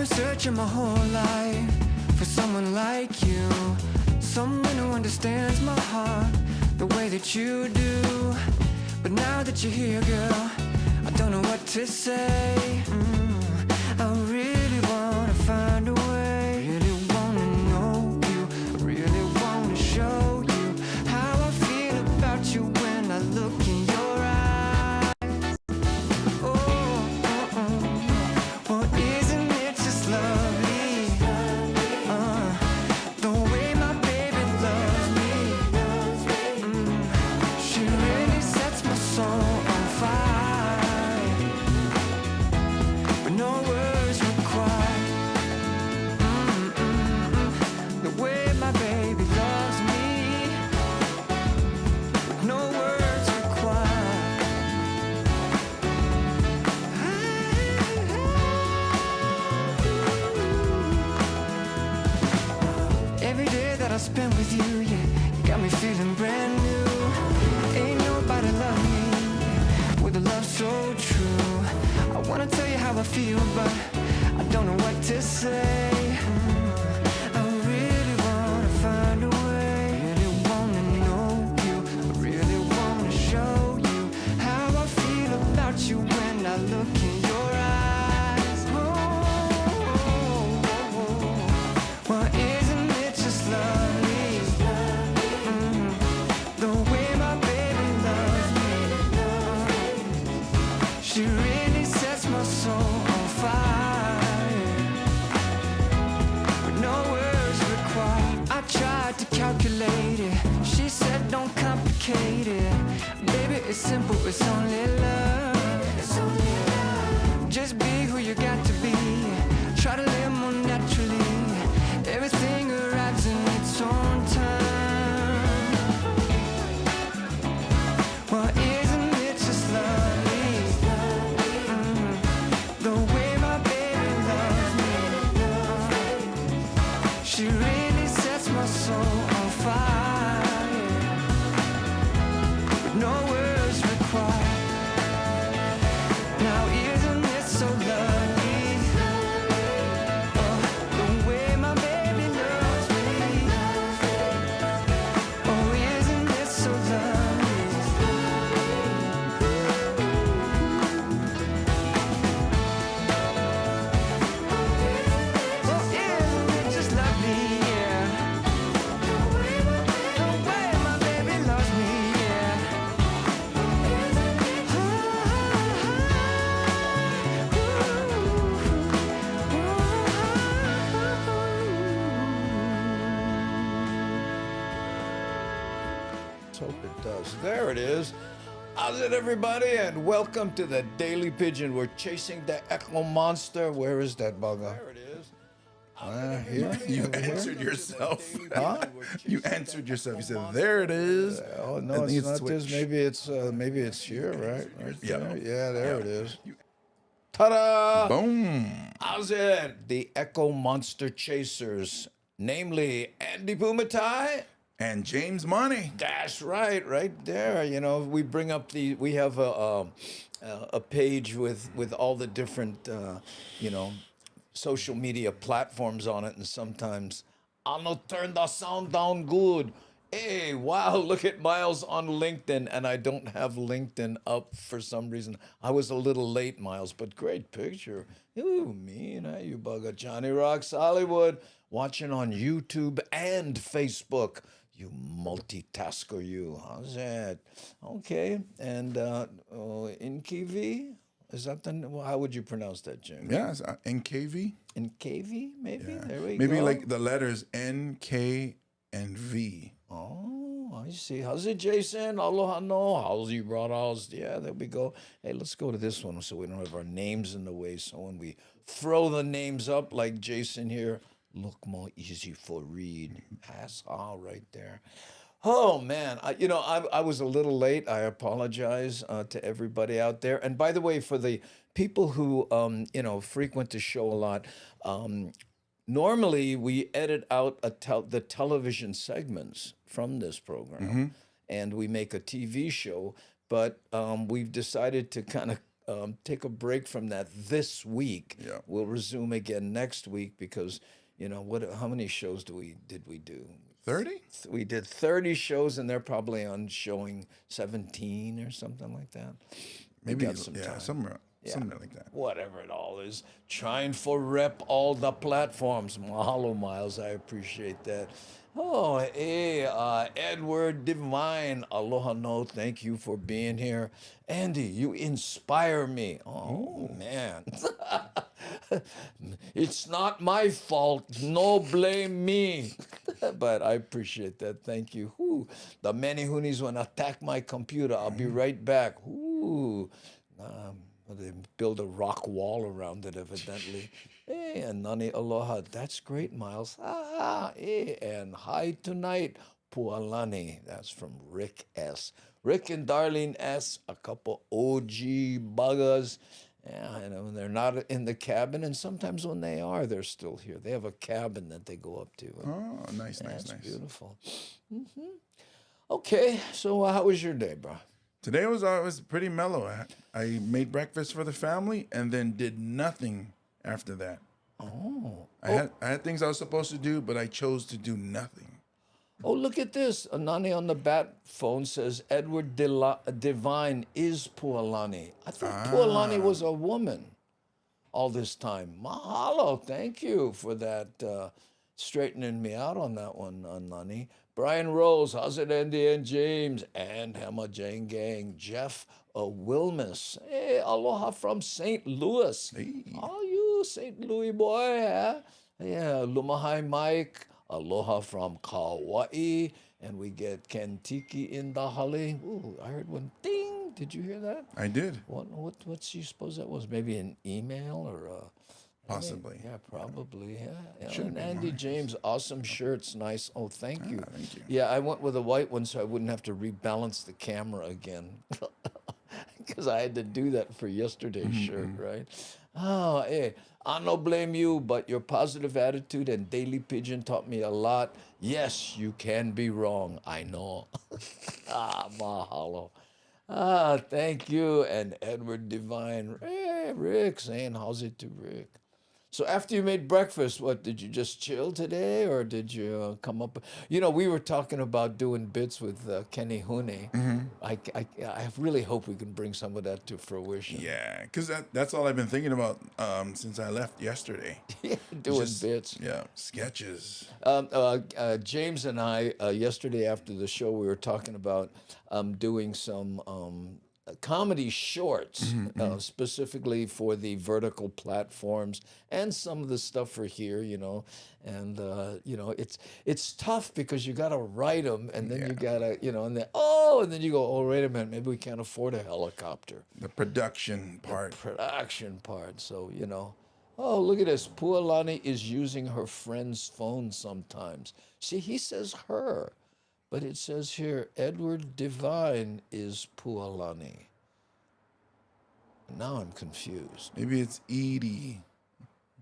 been searching my whole life for someone like you, someone who understands my heart the way that you do. But now that you're here, girl, I don't know what to say. I really wanna find a way, really wanna know you, I really wanna show you how I feel about you when I look in your eyes. Well, isn't it just lovely? The way my baby loves me. She really sets my soul on fire, with no words required. The way my baby loves me, with no words required. Every day that I spend with you, yeah, you got me feeling brand new. Ain't nobody love me with a love so true. I wanna tell you how I feel, but I don't know what to say. I really wanna find a way, really wanna know you, I really wanna show you how I feel about you when I look in your eyes. Well, isn't it just lovely? The way my baby loves me. She really sets my soul on fire, with no words required. I tried to calculate it, she said don't complicate it. Baby, it's simple, it's only love. It's only love. Just be who you got to be, try to live more naturally. Everything arrives in its own time. Well, isn't it just lovely? The way my baby loves me. She really sets my soul on fire, with no words required. Now isn't it so lovely? The way my baby loves me. Oh, isn't it so lovely? Oh, isn't it just lovely? Yeah. The way my baby loves me. Yeah. Let's hope it does. There it is. How's it, everybody? And welcome to the Daily Pigeon. We're chasing the echo monster. Where is that bugger? There it is. Here? You Over here? answered yourself. Huh? You answered yourself. You said, "There it is." Oh no, And it's it's not switch. this. Maybe it's here, right? Yeah. There. Yeah, there it is. Ta-da! Boom. How's it? The Echo Monster Chasers, namely Andy Bumatai. And James Money. That's right, right there. You know, we bring up we have a page with all the different social media platforms on it, and sometimes I'll not turn the sound down good. Hey, wow, look at Miles on LinkedIn, and I don't have LinkedIn up for some reason. I was a little late, Miles, but great picture. Ooh, mean, huh, you bugger. Johnny Rocks Hollywood, watching on YouTube and Facebook. You multitasker, you. How's that? Okay, and Inkivi? Is that how would you pronounce that, Jim? Yeah, it's NKV. Inkivi, maybe? There we go. Maybe like the letters N, K, and V. Oh, I see. How's it, Jason? Aloha no. How's you, brothers? Yeah, there we go. Hey, let's go to this one so we don't have our names in the way. So when we throw the names up like Jason here, look more easy for read. That's all right there. Oh man, I was a little late. I apologize to everybody out there. And by the way, for the people who frequent the show a lot, normally we edit out the television segments from this program, and we make a TV show. But we've decided to kind of take a break from that this week. Yeah. We'll resume again next week because, how many shows did we do? 30? We did 30 shows, and they're probably on showing 17 or something like that. We Maybe, got some time. something like that. Whatever it all is. Trying for rep all the platforms. Mahalo, Miles. I appreciate that. Oh, hey, Edward Divine. Aloha no. Thank you for being here. Andy, you inspire me. Oh, man. It's not my fault. No blame me. But I appreciate that. Thank you. Ooh, the many hoonies want to attack my computer. I'll be right back. Ooh. They build a rock wall around it, evidently. Hey, and Nani aloha. That's great, Miles. Hey, and hi tonight, Pualani. That's from Rick S. Rick and Darlene S. A couple OG buggers. Yeah, they're not in the cabin, and sometimes when they are, they're still here. They have a cabin that they go up to. Oh, nice. That's beautiful. Okay, so how was your day, bro? Today was pretty mellow. I made breakfast for the family and then did nothing after that. Oh. I had things I was supposed to do, but I chose to do nothing. Oh, look at this. Anani on the bat phone says Edward Divine is Pualani. I thought Pualani was a woman all this time. Mahalo. Thank you for that, straightening me out on that one, Anani. Brian Rose, how's it, Andy and James? And Hamma Jane Gang. Jeff Wilmus. Hey, aloha from St. Louis. Hey. Oh, you St. Louis boy, huh? Yeah, Lumahai Mike. Aloha from Kauai. And we get Kentiki in the Hale. Ooh, I heard one ding. Did you hear that? I did. What do you suppose that was? Maybe an email or Possibly. yeah, probably. Yeah. Should've And been Andy mine. James, awesome shirts, nice. Oh, thank you. Thank you. Yeah, I went with a white one so I wouldn't have to rebalance the camera again, because I had to do that for yesterday's shirt, right? Oh, hey, I no blame you, but your positive attitude and daily pigeon taught me a lot. Yes, you can be wrong. I know. Mahalo. Thank you. And Edward Divine. Hey, Rick, saying how's it to Rick? So after you made breakfast, what, did you just chill today or did you come up? We were talking about doing bits with Kenny Hune. I really hope we can bring some of that to fruition. Yeah, because that's all I've been thinking about since I left yesterday. Doing bits. Yeah, sketches. James and I, yesterday after the show, we were talking about doing some comedy shorts, specifically for the vertical platforms and some of the stuff for here, and it's tough because you got to write them and then you got to, and then you go, oh, wait a minute, maybe we can't afford a helicopter. The production part. So, oh, look at this. Pualani is using her friend's phone sometimes. See, he says her. But it says here, Edward Divine is Pualani. Now I'm confused. Maybe it's Edie.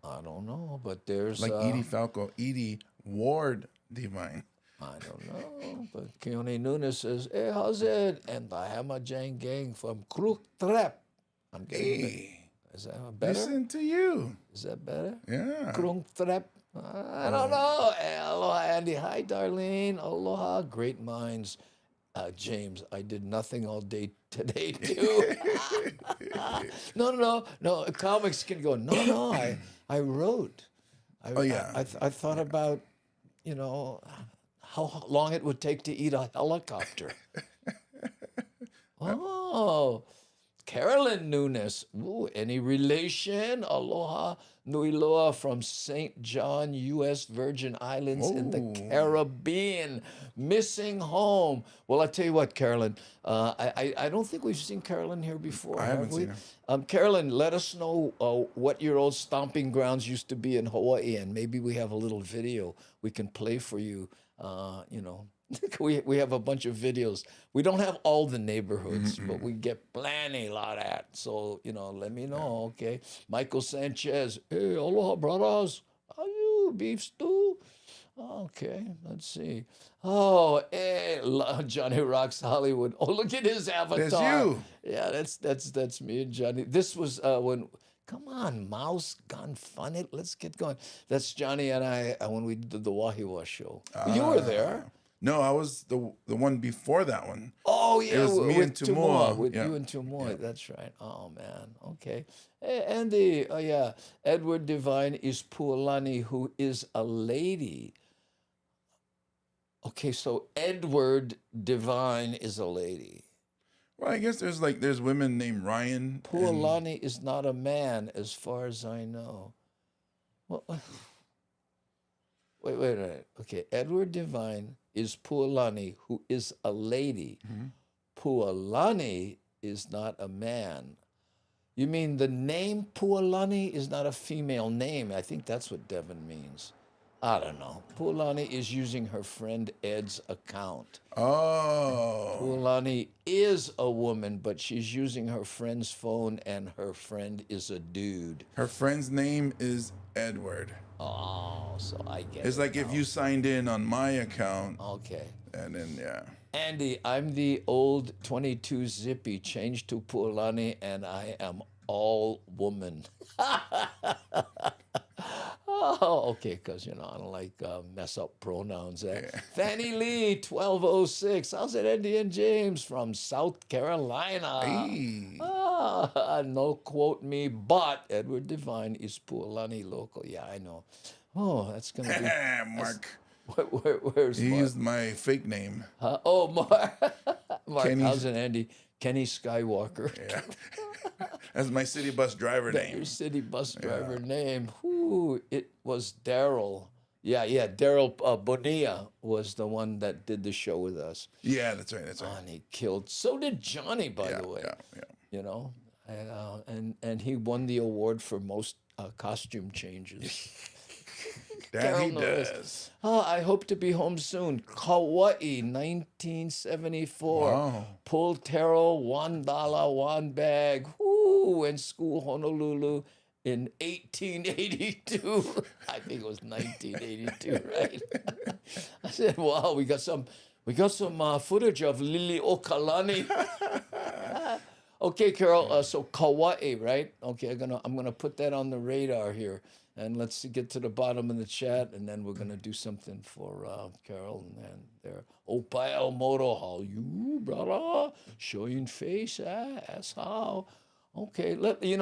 I don't know, but there's... Like Edie Falco. Edie Ward Divine. I don't know, but Keone Nunes says, hey, how's it? And the Hammer Jane Gang from Crook Trap. I'm getting it. Is that better? Listen to you. Is that better? Yeah. Crook Trap. I don't know. Aloha, Andy. Hi, Darlene. Aloha. Great minds. James, I did nothing all day today, too. No. Comics can go, no, I wrote. I thought about, how long it would take to eat a helicopter. Oh, Carolyn Nunes. Ooh, any relation? Aloha. Nuiloa from St. John, U.S. Virgin Islands in the Caribbean. Missing home. Well, I tell you what, Carolyn, I don't think we've seen Carolyn here before. I haven't seen her. Carolyn, let us know what your old stomping grounds used to be in Hawaii, and maybe we have a little video we can play for you, We have a bunch of videos. We don't have all the neighborhoods, but we get plenty lot of that. So, let me know, okay? Michael Sanchez, hey, aloha, brothers. How you, beef stew? Okay, let's see. Oh, Johnny Rocks Hollywood. Oh, look at his avatar. That's you. Yeah, that's me and Johnny. This was when. Come on, Mouse Gone Funny. Let's get going. That's Johnny and I when we did the Wahiwa show. You were there. No, I was the one before that one. Oh yeah, It was me and Tumoa. with Yeah. you and Tumoa. That's right. Oh man. Okay. Hey, Andy. Oh yeah. Edward Divine is Pualani, who is a lady. Okay, so Edward Divine is a lady. Well, I guess there's women named Ryan. Pualani is not a man, as far as I know. Well, wait. Okay, Edward Divine is Pualani, who is a lady. Pualani is not a man. You mean the name Pualani is not a female name? I think that's what Devin means. I don't know. Pualani is using her friend Ed's account. Oh. Pualani is a woman, but she's using her friend's phone, and her friend is a dude. Her friend's name is Edward. Oh, so I get It's it like if now. you signed in on my account, Okay. and then yeah. Andy, I'm the old 22 Zippy changed to Pualani, and I am all woman. Oh, okay, because, I don't like mess up pronouns. Fanny Lee, 1206. How's it, Andy and James from South Carolina? Hey. No quote me, but Edward Divine is Pualani local. Yeah, I know. Oh, that's going to be... Mark. Where's He Mark? used my fake name. Oh, Mark. Mark, Kenny's- how's it, Andy? Kenny Skywalker. Yeah. That's my city bus driver Your name. city bus driver name. Whoo, it was Daryl. Yeah, Daryl Bonilla was the one that did the show with us. Yeah, that's right. And he killed. So did Johnny, by Yeah, the way. yeah. You know, and he won the award for most costume changes. That Carol he knows. does. Oh, I hope to be home soon. Kauai, 1974. Wow. Pull taro, $1, one bag. Whoo, and school Honolulu in 1882. I think it was 1982, right? I said, wow, we got some footage of Lili Okalani. Okay, Carol. So Kauai, right? Okay, I'm gonna put that on the radar here, and let's get to the bottom of the chat, and then we're gonna do something for Carol and there. Opal Moto, how you, brother? Showing face, ass how? Okay, let me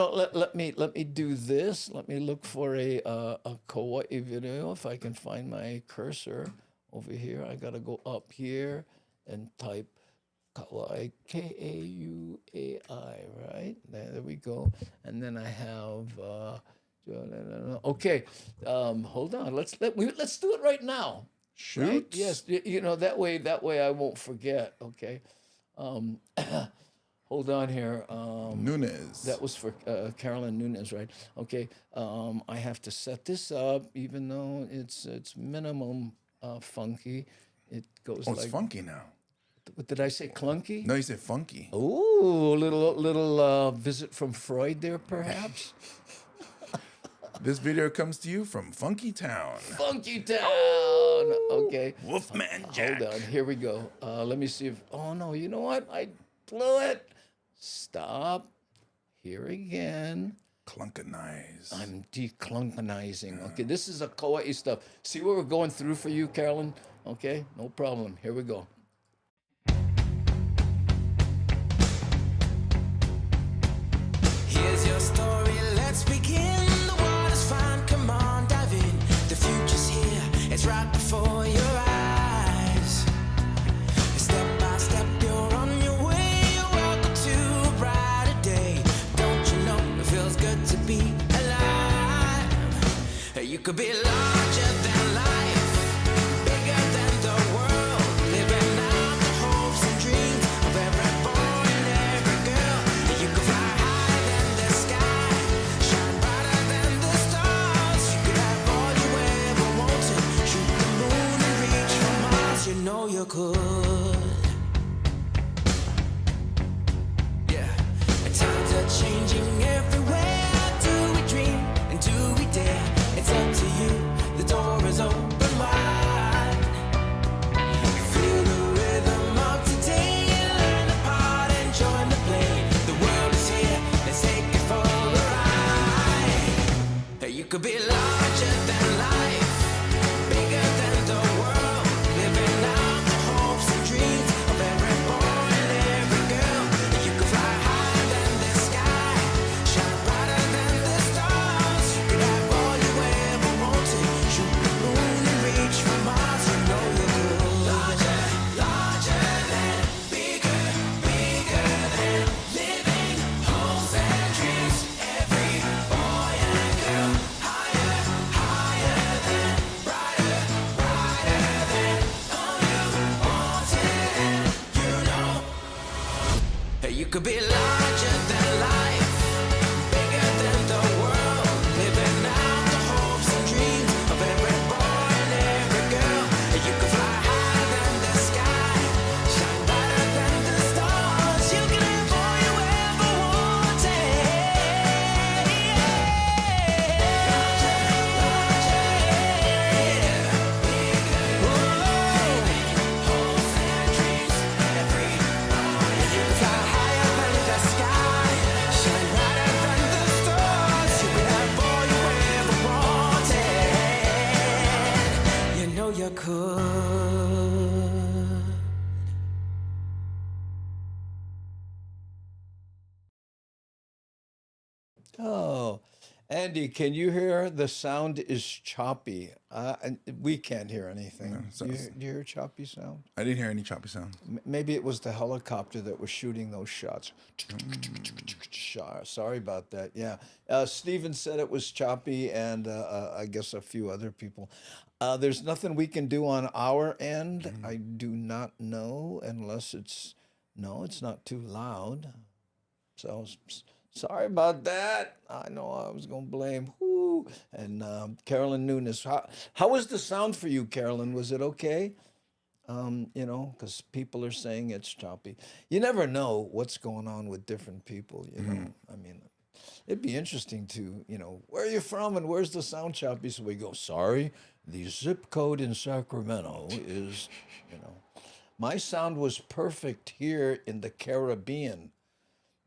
do this. Let me look for a Kauai video if I can find my cursor over here. I gotta go up here and type Kauai, Kauai, right? There we go. And then I have okay. Hold on. Let's do it right now. Shoot. Right? Yes. That way I won't forget. Okay. Hold on here. Nunez. That was for Carolyn Nunez, right? Okay. I have to set this up, even though it's minimum funky. It goes Oh, like. it's funky now. What did I say? Clunky? No, you said funky. Ooh, little visit from Freud there, perhaps. This video comes to you from Funky Town. Funky Town. Okay. Wolfman Jack. Hold on. Here we go. Let me see if. Oh no! You know what? I blew it. Stop. Here again. Clunkanize. I'm declunkanizing. Okay, this is a Kauai stuff. See what we're going through for you, Carolyn? Okay, no problem. Here we go. Here's your story, let's begin. The water's fine, come on, dive in. The future's here, it's right before your eyes. Step by step, you're on your way. You're welcome to a brighter day. Don't you know it feels good to be alive? You could be larger than life, bigger than the world, living out the hopes and dreams of every boy and every girl. You could fly higher than the sky, shine brighter than the stars. You could have all you ever wanted, shoot the moon and reach for Mars. You know you could. Yeah, and times are changing everywhere. Do we dream and do we dare? It's up to you. The You could be larger than life, bigger than the world, living out the hopes and dreams of every boy and every girl. You could fly higher than the sky, shine brighter than the stars. You can have all you ever you could. Oh, Andy, can you hear the sound is choppy? And we can't hear anything. so- do you hear choppy sound? I didn't hear any choppy sounds. Maybe it was the helicopter that was shooting those shots. Sorry about that. Yeah. Steven said it was choppy, and I guess a few other people. There's nothing we can do on our end. I do not know unless it's not too loud. So sorry about that. I know I was going to blame. Whoo. And Carolyn Nunes. How was the sound for you, Carolyn? Was it okay? Because people are saying it's choppy. You never know what's going on with different people, you know. I mean, it'd be interesting to, where are you from and where's the sound choppy? So we go, sorry, the zip code in Sacramento is, my sound was perfect here in the Caribbean.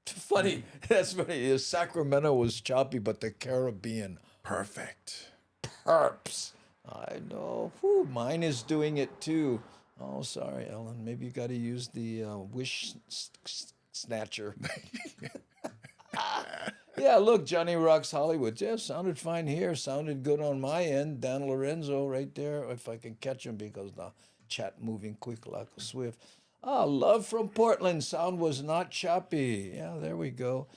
Funny, that's funny. Sacramento was choppy, but the Caribbean, Perfect. perps. I know. Whew, mine is doing it too. Oh, sorry, Ellen. Maybe you got to use the wish snatcher. Yeah, look, Johnny Rocks Hollywood. Yeah, sounded fine here. Sounded good on my end. Dan Lorenzo right there, if I can catch him because the chat moving quick like a swift. Oh, love from Portland. Sound was not choppy. Yeah, there we go.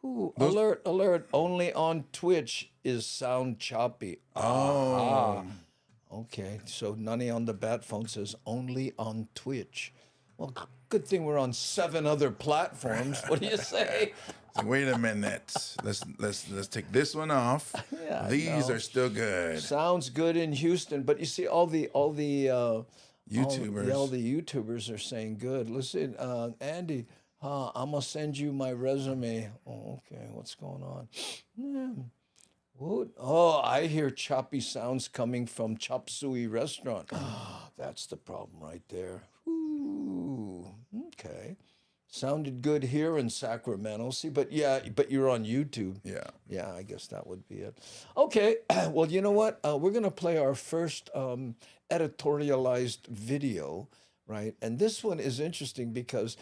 Ooh, alert, alert. Only on Twitch is sound choppy. Oh. Okay, so Nani on the bat phone says only on Twitch. Well, good thing we're on 7 other platforms. What do you say? Wait a minute. Let's take this one off. Yeah, I These know. are still good. Sounds good in Houston, but you see all the YouTubers. all the YouTubers are saying good. Listen, Andy, I'm gonna send you my resume. Oh, okay, what's going on? What? Oh, I hear choppy sounds coming from Chop Suey restaurant. That's the problem right there. Ooh, okay. Sounded good here in Sacramento. See, but you're on YouTube. Yeah. Yeah, I guess that would be it. Okay, well, you know what? We're going to play our first editorialized video, right? And this one is interesting because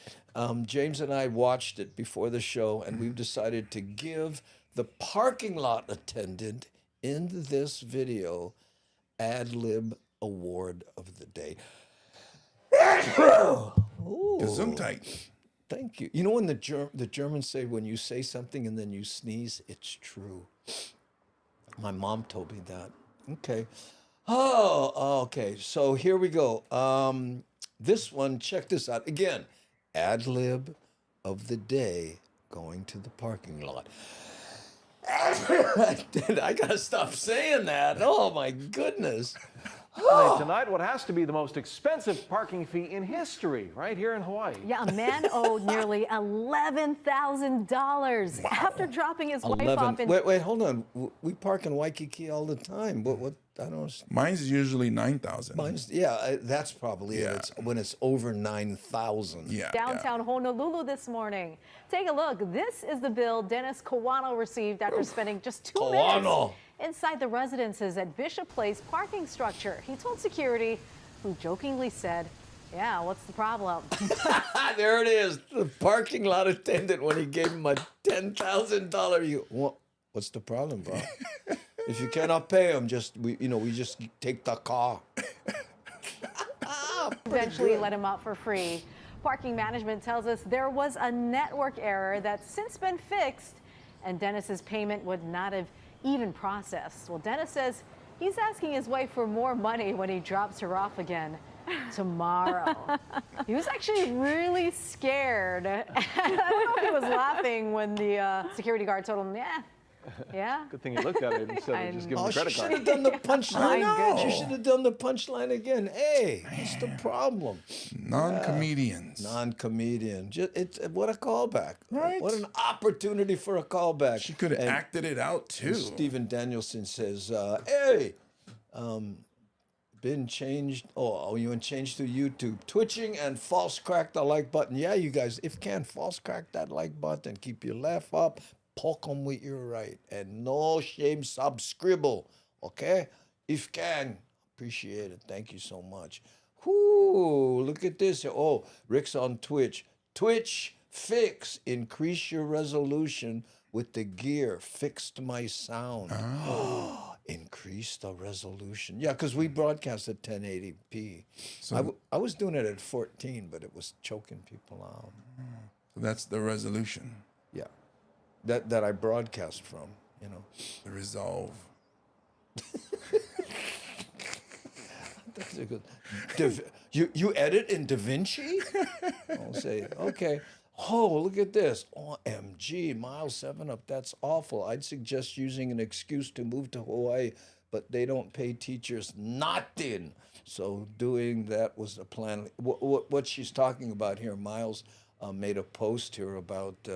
James and I watched it before the show, and we've decided to give the parking lot attendant in this video ad lib award of the day. Ooh. Gesundheit. Thank you. You know when the Germans say when you say something and then you sneeze, it's true. My mom told me that. Okay. Oh, okay. So here we go. This one, check this out. Again, ad lib of the day going to the parking lot. I gotta stop saying that. Oh my goodness. Tonight, what has to be the most expensive parking fee in history, right here in Hawaii. Yeah, a man owed nearly $11,000 after dropping his wife off in... Wait, hold on. We park in Waikiki all the time. What? I don't know. Mine's usually 9,000. That's probably it. It's when it's over 9,000. Yeah. downtown Honolulu this morning. Take a look. This is the bill Dennis Kawano received after spending just 2 minutes inside the residences at Bishop Place parking structure. He told security, who jokingly said, yeah, what's the problem? There it is. The parking lot attendant when he gave him a $10,000. What's the problem, bro? If you cannot pay him, we just take the car. Eventually let him out for free. Parking management tells us there was a network error that's since been fixed, and Dennis's payment would not have even processed. Well, Dennis says he's asking his wife for more money when he drops her off again. tomorrow. He was actually really scared. I don't know if he was laughing when the security guard told him, yeah. Good thing you looked at it instead of just giving the She credit should card. have done the punchline. My goodness. She should have done the punchline again. Hey, what's the problem? Non-comedians. Non-comedian. What a callback. Right. What an opportunity for a callback. She could have And- acted it out too. Stephen Danielson says, hey, been changed. Oh, you and changed to YouTube. Twitching and false crack the like button. Yeah, you guys, if you can, false crack that like button. Keep your laugh up. Poke 'em with your right. And no shame, subscribble. Okay? If you can, appreciate it. Thank you so much. Whoo, look at this. Oh, Rick's on Twitch. Twitch fix. Increase your resolution with the gear. Fixed my sound. Increase the resolution. Yeah, because we broadcast at 1080p. So I was doing it at 14, but it was choking people out. that's the resolution, Yeah. That I broadcast from, you know. the resolve. That's a good. You edit in DaVinci? I'll say, okay. Oh, look at this. OMG, Miles 7 Up. That's awful. I'd suggest using an excuse to move to Hawaii, but they don't pay teachers nothing. So doing that was the plan. What she's talking about here, Miles made a post here about,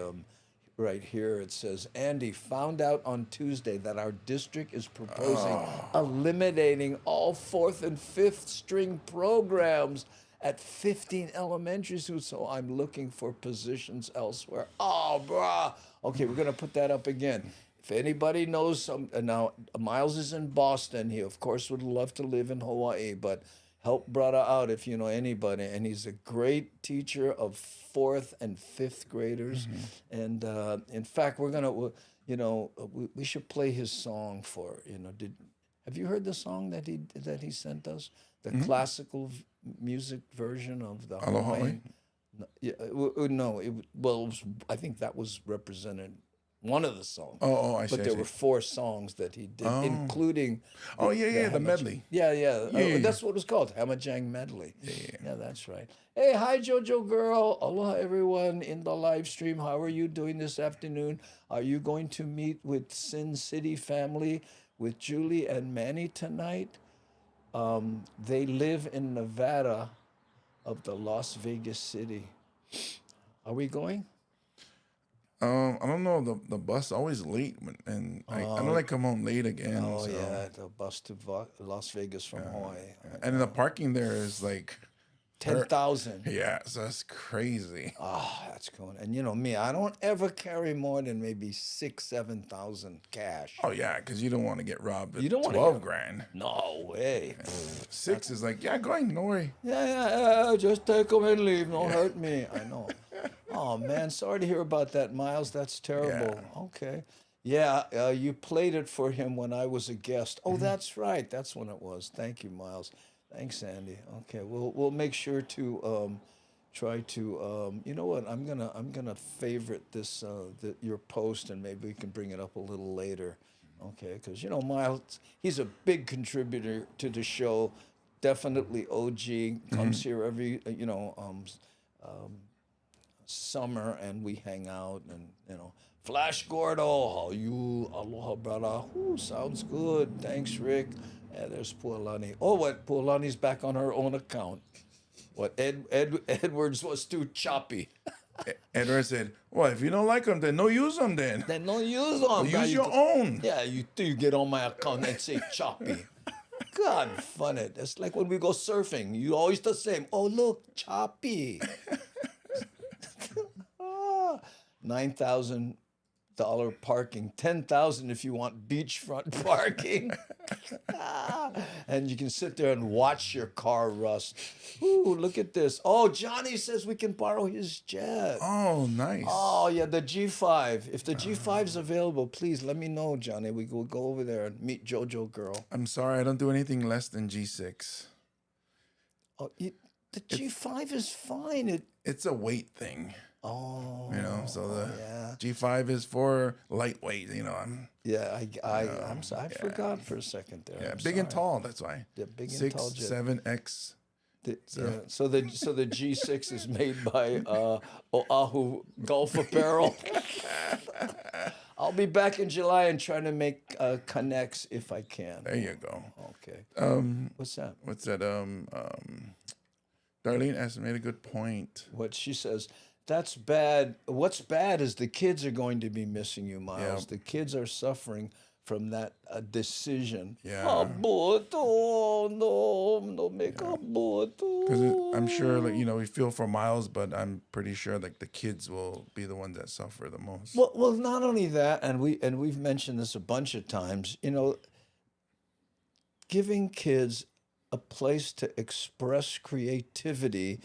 right here, it says, Andy found out on Tuesday that our district is proposing eliminating all 4th and 5th string programs at 15 elementary schools, so I'm looking for positions elsewhere. Oh, bruh. Okay, we're going to put that up again. If anybody knows some, now Miles is in Boston. He, of course, would love to live in Hawaii, but help brother out if you know anybody. And he's a great teacher of 4th and 5th graders. And in fact, we're going to, you know, we should play his song for, you know, have you heard the song that he sent us? The classical music version of the Aloha. Hawaiian. No, yeah, no. I think that was represented one of the songs. Oh, I see. But there were 4 songs that he did, including. The medley. Yeah. Yeah. That's what it was called, Hamajang Medley. Yeah, that's right. Hey, hi, JoJo girl. Aloha, everyone in the live stream. How are you doing this afternoon? Are you going to meet with Sin City family with Julie and Manny tonight? They live in Nevada of the Las Vegas city. Are we going? I don't know. The bus always late, and I don't like come home late again. Oh, so. yeah, the bus to Las Vegas from Hawaii. And the parking there is like 10,000. Yeah, so that's crazy. Oh, that's cool. And you know me, I don't ever carry more than maybe 6,000-7,000 cash. Oh yeah, because you don't want to get robbed. You don't wanna 12 get- grand. No way. 6 is like, yeah, go ahead, no worry. Yeah, just take them and leave. Don't hurt me. I know. Oh, man, sorry to hear about that, Miles. That's terrible. Okay. Yeah, you played it for him when I was a guest. Oh, that's right. That's when it was. Thank you, Miles. Thanks, Andy. Okay, we'll make sure to try to. You know what? I'm gonna favorite this your post, and maybe we can bring it up a little later. Okay, because you know Miles, he's a big contributor to the show. Definitely OG. Comes here every summer, and we hang out, and you know. Flash Gordo, how you? Aloha, brother. Ooh, sounds good. Thanks, Rick. Yeah, there's Pualani. Oh, what? Pualani's back on her own account. What? Edwards was too choppy. Edward said, well, if you don't like them, then no use them then. Then don't use them. Use your own. Yeah, you get on my account and say choppy. God, fun it. It's like when we go surfing. You always the same. Oh, look, choppy. $9,000 parking, $10,000 if you want beachfront parking. And you can sit there and watch your car rust. Ooh, look at this. Oh, Johnny says we can borrow his jet. Oh, nice. Oh, yeah, the G5. If the G5's available, please let me know, Johnny. We will go over there and meet JoJo girl. I'm sorry, I don't do anything less than G6. Oh, the G5 is fine. It's a weight thing. Oh, You know, so the yeah. G5 is for lightweight. You know, I'm sorry. I forgot for a second there. yeah, I'm big and sorry. tall. That's why. Yeah, big and 6, tall jet. 7X So the G6 is made by Oahu Golf Apparel. I'll be back in July and trying to make connects if I can. There you go. Okay. What's that? What's that? Darlene has made a good point. What she says, that's bad. What's bad is the kids are going to be missing you, Miles. Yeah. The kids are suffering from that decision. Yeah. Aborto, no make aborto. Because I'm sure, like, you know, we feel for Miles, but I'm pretty sure like the kids will be the ones that suffer the most. Well, not only that, and we've mentioned this a bunch of times. You know, giving kids a place to express creativity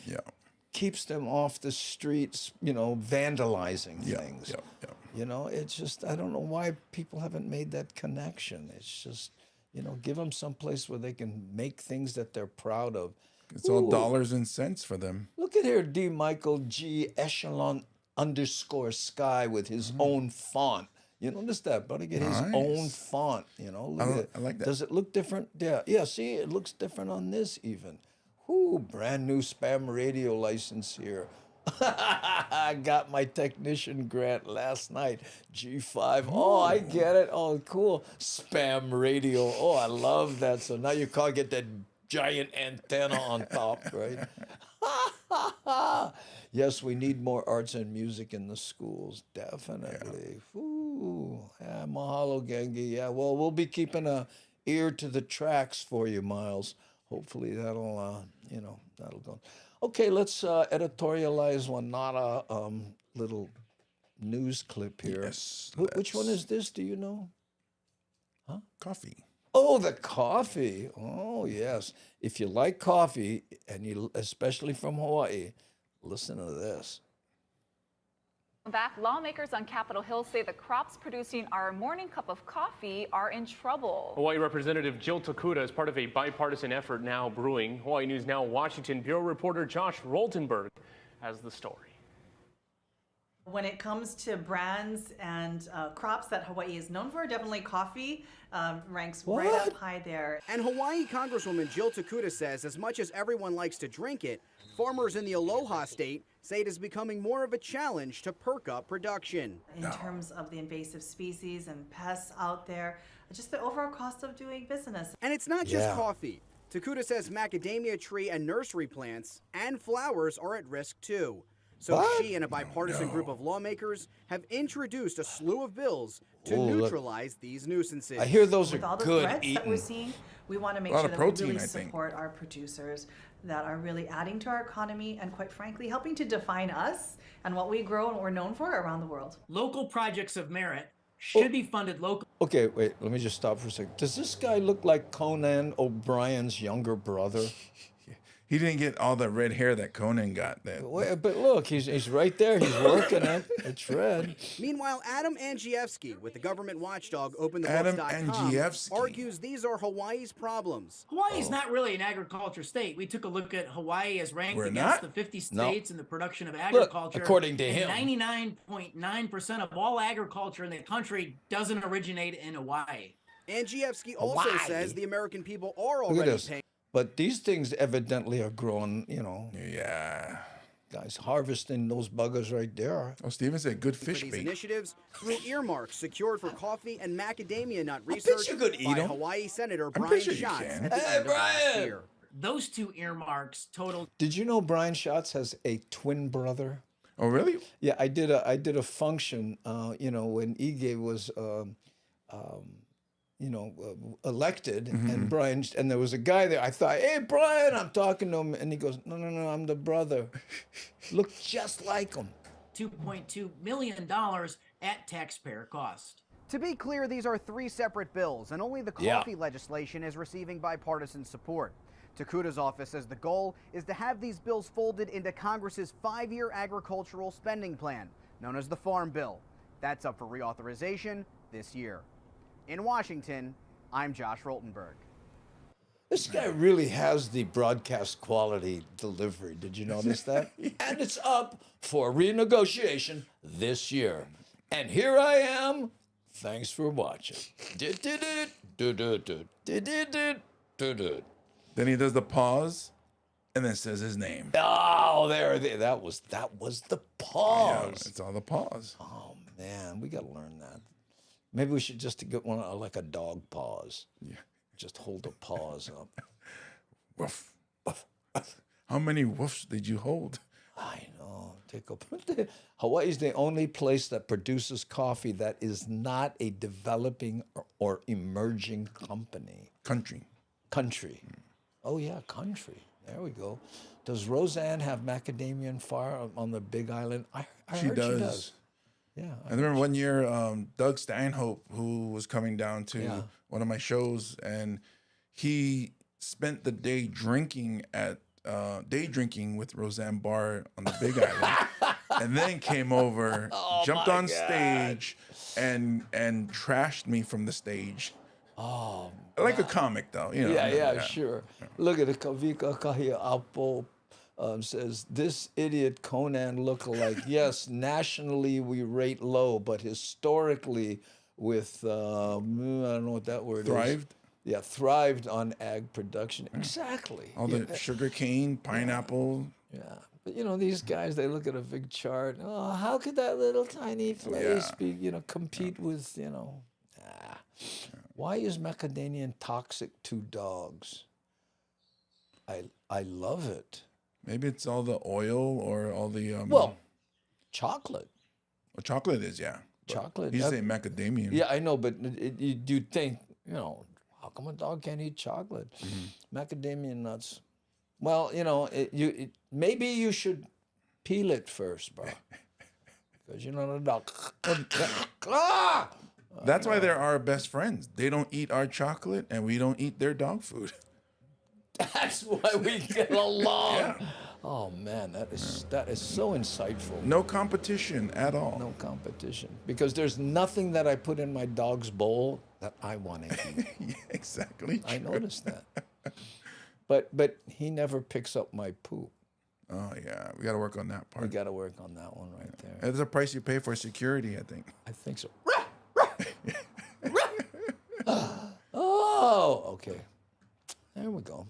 keeps them off the streets, you know, vandalizing things. You know, it's just, I don't know why people haven't made that connection. It's just, you know, give them some place where they can make things that they're proud of. It's all dollars and cents for them. Look at here, D. Michael G. Echelon _ with his own font. You notice that, buddy? Get his own font, you know. Look at it. I like that. Does it look different? Yeah, see, it looks different on this even. Whoo, brand new spam radio license here. I got my technician grant last night. G5. Oh, I get it. Oh, cool. Spam radio. Oh, I love that. So now you can't get that giant antenna on top, right? Yes, we need more arts and music in the schools. Definitely. Ooh, yeah, mahalo, Gengi. Yeah, well, we'll be keeping a ear to the tracks for you, Miles. Hopefully that'll, you know, that'll go. Okay, let's editorialize one, not a little news clip here. Yes, Which one is this? Do you know? Coffee. Oh, the coffee. Oh, yes. If you like coffee, and you, especially from Hawaii, listen to this. Back, lawmakers on Capitol Hill say the crops producing our morning cup of coffee are in trouble. Hawaii Representative Jill Tokuda is part of a bipartisan effort now brewing. Hawaii News Now Washington Bureau reporter Josh Roltenberg has the story. When it comes to brands and crops that Hawaii is known for, definitely coffee ranks right up high there. And Hawaii Congresswoman Jill Tokuda says as much as everyone likes to drink it, farmers in the Aloha State say it is becoming more of a challenge to perk up production. In terms of the invasive species and pests out there, just the overall cost of doing business. And it's not just coffee. Tokuda says macadamia tree and nursery plants and flowers are at risk too. So she and a bipartisan group of lawmakers have introduced a slew of bills to neutralize these nuisances. I hear those With are all the good threats eating. that we're seeing, we want to make sure that we really support our producers that are really adding to our economy and, quite frankly, helping to define us and what we grow and what we're known for around the world. Local projects of merit should be funded locally. Okay, wait, let me just stop for a second. Does this guy look like Conan O'Brien's younger brother? He didn't get all the red hair that Conan got. But look, he's right there. He's working it. It's red. Meanwhile, Adam Andrzejewski with the government watchdog OpenTheBooks.com argues these are Hawaii's problems. Hawaii is not really an agriculture state. We took a look at Hawaii as ranked against the 50 states in the production of agriculture. Look, according to him, 99.9% of all agriculture in the country doesn't originate in Hawaii. Andrzejewski also says the American people are already paying. But these things evidently are growing, you know. Yeah. Guys harvesting those buggers right there. Oh, Steven said good fish these bait. Initiatives through earmarks secured for coffee and macadamia nut research by Hawaii Senator Brian Schatz at the end of last year. Those two earmarks totaled. Did you know Brian Schatz has a twin brother? Oh, really? Yeah, I did a function, you know, when Ige was elected, and Brian, and there was a guy there. I thought, hey, Brian, I'm talking to him, and he goes, no, I'm the brother. Look just like him. $2.2 million at taxpayer cost. To be clear, these are three separate bills, and only the coffee legislation is receiving bipartisan support. Tokuda's office says the goal is to have these bills folded into Congress's 5-year agricultural spending plan, known as the Farm Bill. That's up for reauthorization this year. In Washington, I'm Josh Roltenberg. This guy really has the broadcast quality delivery. Did you notice that? And it's up for renegotiation this year. And here I am. Thanks for watching. Then he does the pause. And then says his name. Oh, that was the pause. Yeah, it's all the pause. Oh man, we got to learn that. Maybe we should just get one like a dog pause. Yeah. Just hold a pause up. Woof. How many woofs did you hold? I know. Hawaii is the only place that produces coffee that is not a developing or emerging country. Oh yeah, country. There we go. Does Roseanne have macadamia far on the Big Island? I heard she does. Yeah. I remember one year, Doug Stanhope, who was coming down to one of my shows, and he spent the day drinking with Roseanne Barr on the Big Island, and then came over, jumped on stage, and trashed me from the stage. Oh, like a comic, though. You know. Yeah, sure. Look at it. Kavika Kahia Apo says, this idiot Conan lookalike. Yes, nationally we rate low, but historically with, I don't know what that word Thrived? is. Yeah, thrived on ag production. Exactly. All the sugar cane, pineapple. Yeah. But, you know, these guys, they look at a big chart. Oh, how could that little tiny place be, compete with, Why is macadamia toxic to dogs? I love it. Maybe it's all the oil or all the... chocolate. Well, chocolate is, yeah. Chocolate. You say macadamia. Yeah, I know, but you'd think, how come a dog can't eat chocolate? Mm-hmm. Macadamia nuts. Well, maybe you should peel it first, bro. Because you're not a dog. That's why they're our best friends. They don't eat our chocolate, and we don't eat their dog food. That's why we get along. Yeah. Oh man, that is so insightful. No competition at all. No competition, because there's nothing that I put in my dog's bowl that I want to eat. Yeah, exactly. I noticed that. But he never picks up my poop. Oh yeah, we got to work on that part. We got to work on that one right there. There's a price you pay for security, I think. I think so. Oh, okay. There we go.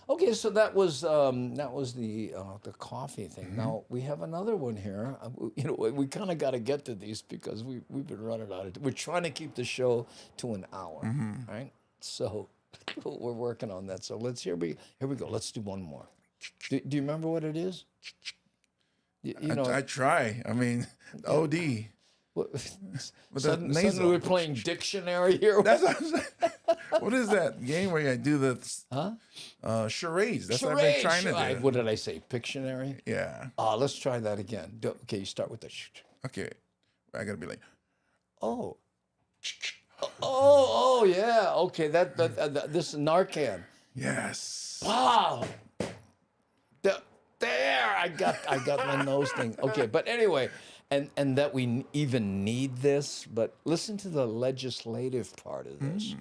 Okay, so that was the coffee thing. Mm-hmm. Now we have another one here. We kind of got to get to these because we've been running out of. We're trying to keep the show to an hour, right? So we're working on that. So here we go. Let's do one more. Do you remember what it is? I try. I mean, OD. Suddenly we're playing dictionary here. That's what I'm saying. What is that game where I do the charades? That's what I've been trying to do. What did I say? Pictionary? Yeah. Let's try that again. Okay, you start with the Okay. I got to be like, oh, yeah. Okay, this is Narcan. Yes. Wow. There, I got my nose thing. Okay, but anyway, and that we even need this, but listen to the legislative part of this.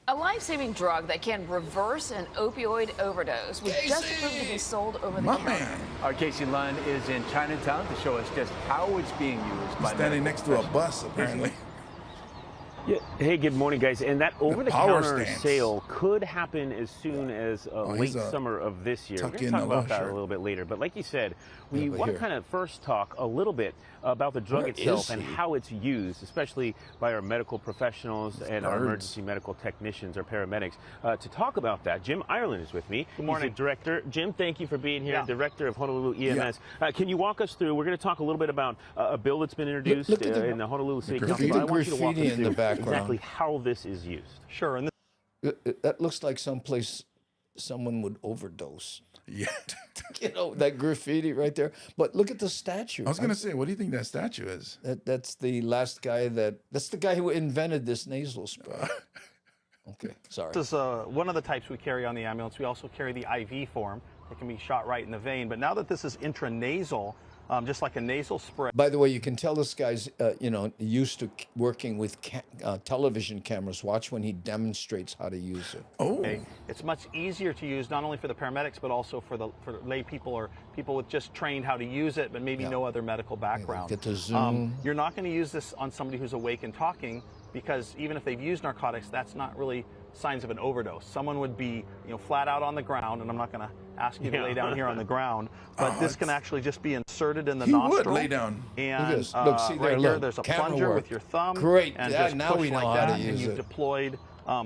A life-saving drug that can reverse an opioid overdose was just approved to be sold over the counter. Our Casey Lund is in Chinatown to show us just how it's being used. He's standing next to a bus, apparently. Yeah. Hey, good morning, guys. And that over-the-counter sale could happen as soon as late summer of this year. We're going to talk about that a little bit later. But like you said, we want to kind of first talk a little bit about the drug itself and how it's used, especially by our medical professionals and our emergency medical technicians or paramedics. To talk about that, Jim Ireland is with me. Good morning. He's the director. Jim, thank you for being here, Director of Honolulu EMS. Can you walk us through? We're going to talk a little bit about a bill that's been introduced in the Honolulu City Council. I want you to walk us through exactly how this is used. Sure. And that looks like someplace someone would overdose. Yeah. That graffiti right there. But look at the statue. I was going to say, what do you think that statue is? That's the last guy that's the guy who invented this nasal spray. Okay, sorry. This is one of the types we carry on the ambulance. We also carry the IV form. It can be shot right in the vein. But now that this is intranasal, just like a nasal spray. By the way, you can tell this guy's, used to working with television cameras. Watch when he demonstrates how to use it. Oh. Okay. It's much easier to use, not only for the paramedics, but also for lay people or people with just trained how to use it, but maybe no other medical background. Get to zoom. You're not going to use this on somebody who's awake and talking, because even if they've used narcotics, that's not really signs of an overdose. Someone would be, flat out on the ground, and I'm not going to ask you to lay down here on the ground, but this can actually just be inserted in the He nostril. would lay down. And Look at this. Look, see there, right here, look. there's a Camera plunger work. with your thumb. Great. And Yeah, just now push we know like how to that, use and you've it. deployed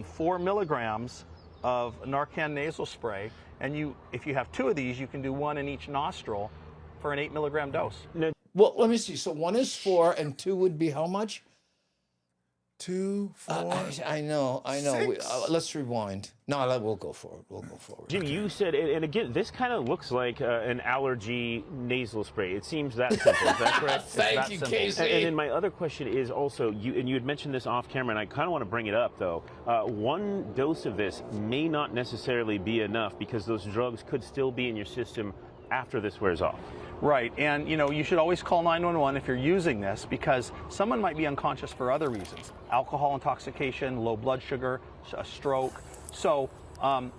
4 milligrams of Narcan nasal spray. And if you have 2 of these, you can do 1 in each nostril for an 8 milligram dose. Well, let me see. So 1 is 4, and 2 would be how much? 2, 4. I know. 6. Let's rewind. No, we'll go forward. Jim, you said, and again, this kind of looks like an allergy nasal spray. It seems that simple. Is that correct? Thank you, Casey. And then my other question is also, you had mentioned this off camera, and I kind of want to bring it up, though. 1 dose of this may not necessarily be enough because those drugs could still be in your system after this wears off. Right, and you should always call 911 if you're using this because someone might be unconscious for other reasons. Alcohol intoxication, low blood sugar, a stroke. So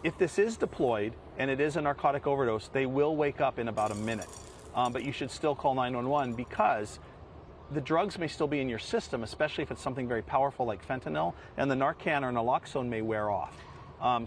if this is deployed and it is a narcotic overdose, they will wake up in about a minute. But you should still call 911 because the drugs may still be in your system, especially if it's something very powerful like fentanyl, and the Narcan or naloxone may wear off.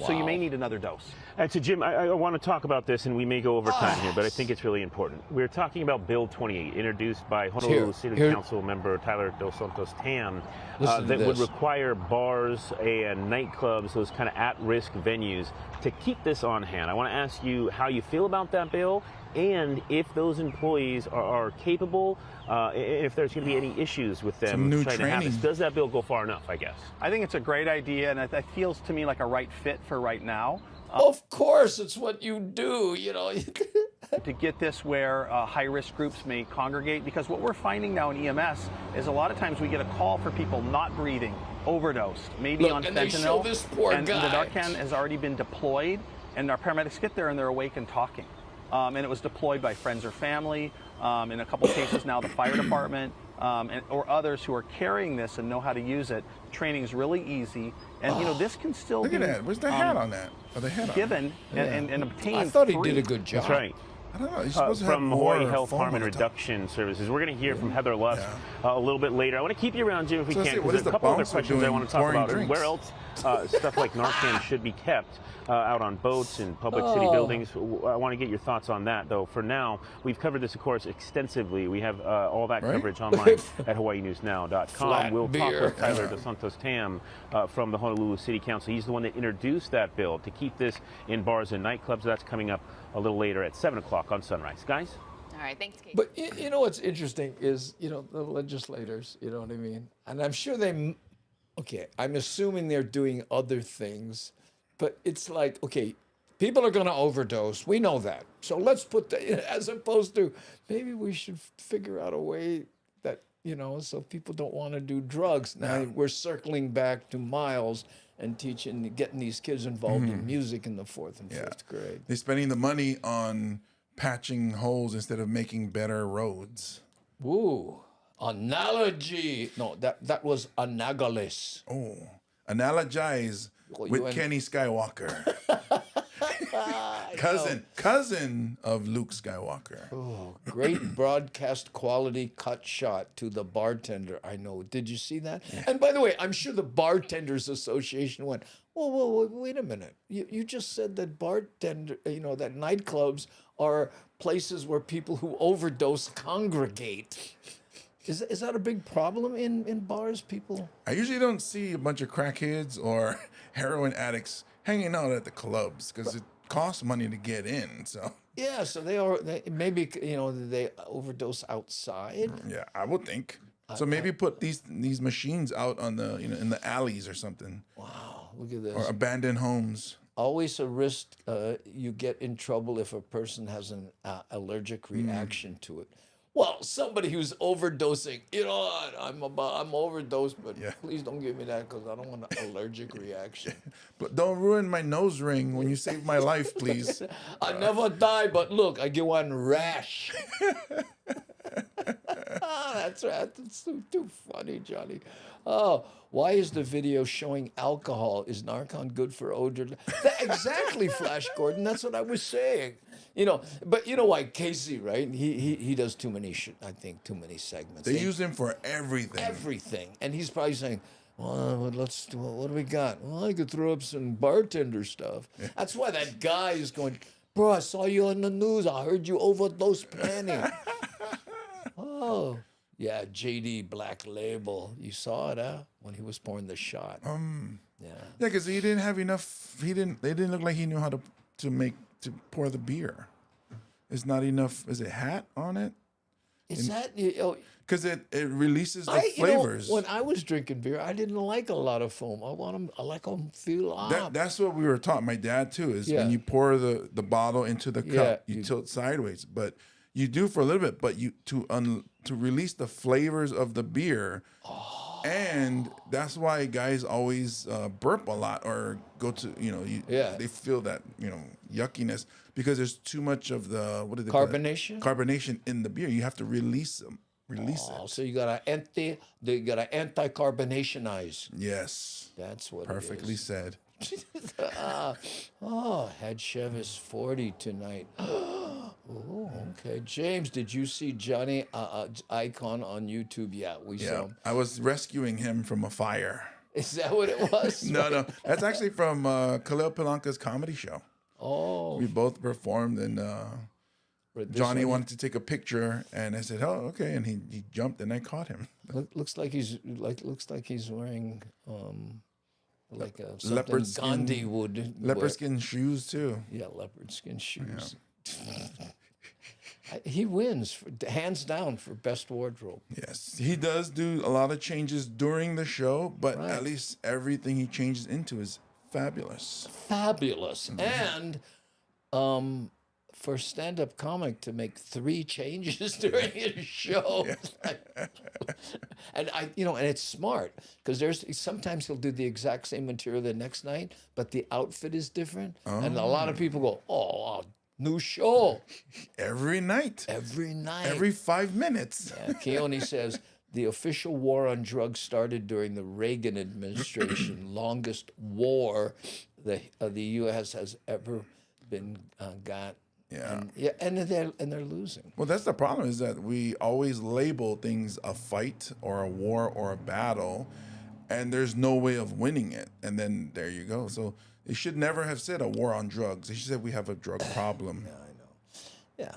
So you may need another dose. And so, Jim, I want to talk about this, and we may go over time here, but I think it's really important. We're talking about Bill 28, introduced by Honolulu City Council member Tyler Dos Santos Tam, that would require bars and nightclubs, those kind of at-risk venues, to keep this on hand. I want to ask you how you feel about that bill, and if those employees are capable, if there's going to be any issues with them trying to have this. Does that bill go far enough, I guess? I think it's a great idea, and it feels to me like a right fit for right now. Of course, it's what you do, to get this where high-risk groups may congregate, because what we're finding now in EMS is a lot of times we get a call for people not breathing, overdosed, maybe on and fentanyl, they show this poor and guy. the Narcan has already been deployed, and our paramedics get there and they're awake and talking. And it was deployed by friends or family. In a couple cases now, the fire department or others who are carrying this and know how to use it. Training is really easy, and this can still Look be. at that. Where's the hat on that? Or the hat given on? and obtained. I thought he free. did a good job. That's right. I don't know. He's supposed to have From more Hawaii Health foam Harm on and the top. Reduction Services. We're going to hear from Heather Lusk a little bit later. I want to keep you around, Jim, if we So can, what because is there's a the couple other bouncer questions I doing want to talk pouring about. And drinks? where else stuff like Narcan should be kept out on boats in public city buildings. I want to get your thoughts on that, though. For now, we've covered this, of course, extensively. We have all that coverage online at HawaiiNewsNow.com. We'll talk with Tyler Dos Santos Tam from the Honolulu City Council. He's the one that introduced that bill to keep this in bars and nightclubs. That's coming up a little later at 7 o'clock on Sunrise. Guys? All right, thanks, Kate. But you know what's interesting is, the legislators, you know what I mean? And I'm sure I'm assuming they're doing other things, but it's like, okay, people are going to overdose. We know that. So let's put as opposed to maybe we should figure out a way that, so people don't want to do drugs. Now we're circling back to Miles and getting these kids involved in music in the 4th and 5th grade. They're spending the money on patching holes instead of making better roads. Ooh, analogy. No, that was anagalis. Oh, analogize with Kenny Skywalker. cousin of Luke Skywalker. Oh, great broadcast quality cut shot to the bartender. I know. Did you see that? Yeah. And by the way, I'm sure the Bartenders Association went, whoa, wait a minute. You just said that that nightclubs are places where people who overdose congregate. Is that a big problem in bars, people? I usually don't see a bunch of crackheads or heroin addicts hanging out at the clubs because it costs money to get in. So yeah, so they maybe they overdose outside. Yeah, I would think. So maybe put these machines out on the in the alleys or something. Wow, look at this. Or abandoned homes. Always a risk you get in trouble if a person has an allergic reaction to it. Well, somebody who's overdosing, I'm overdosed, but please don't give me that because I don't want an allergic reaction. But don't ruin my nose ring when you save my life, please. I never die, but look, I get one rash. That's right. That's too funny, Johnny. Oh, why is the video showing alcohol? Is Narcan good for odor? Exactly, Flash Gordon. That's what I was saying. But you know why Casey, right? He does too many segments. They use him for everything. Everything, and he's probably saying, "Well, what do we got? Well, I could throw up some bartender stuff." Yeah. That's why that guy is going. Bro, I saw you on the news. I heard you overdosed plenty. Oh, yeah, JD Black Label. You saw it, huh? When he was pouring the shot. Yeah, because he didn't have enough. They didn't look like he knew how to pour the beer. It's not enough. Is it hat on it? Is that because it releases the flavors. When I was drinking beer, I didn't like a lot of foam. I like them feel up. That's what we were taught. My dad too is when you pour the bottle into the cup, you tilt sideways, but you do for a little bit, but to release the flavors of the beer. And that's why guys always burp a lot or go to, they feel that, yuckiness because there's too much of the, what do they call it? Carbonation in the beer. You have to release it. So you got to anti-carbonationize. Yes. That's what Perfectly it is. said. Head chef is 40 tonight. Oh, okay. James, did you see Johnny Icon on YouTube? Yeah, we saw him. I was rescuing him from a fire. Is that what it was? No. That's actually from Khalil Palanca's comedy show. Oh. We both performed, and Johnny wanted to take a picture, and I said, "Oh, okay," and he jumped, and I caught him. Looks like he's wearing like a leopard skin, Gandhi would leopard skin shoes too. Yeah, leopard skin shoes. Yeah. He wins hands down for best wardrobe. Yes, he does do a lot of changes during the show, but at least everything he changes into is fabulous. Fabulous, and for stand-up comic to make 3 changes during his show, and and it's smart because sometimes he'll do the exact same material the next night, but the outfit is different, and a lot of people go, "Oh, new show every night, every 5 minutes." Yeah, Keone says the official war on drugs started during the Reagan administration, longest war the U.S. has ever been got. And they're losing. Well, that's the problem, is that we always label things a fight or a war or a battle, and there's no way of winning it. And then there you go. So they should never have said a war on drugs. They should say we have a drug problem. Yeah, I know. Yeah.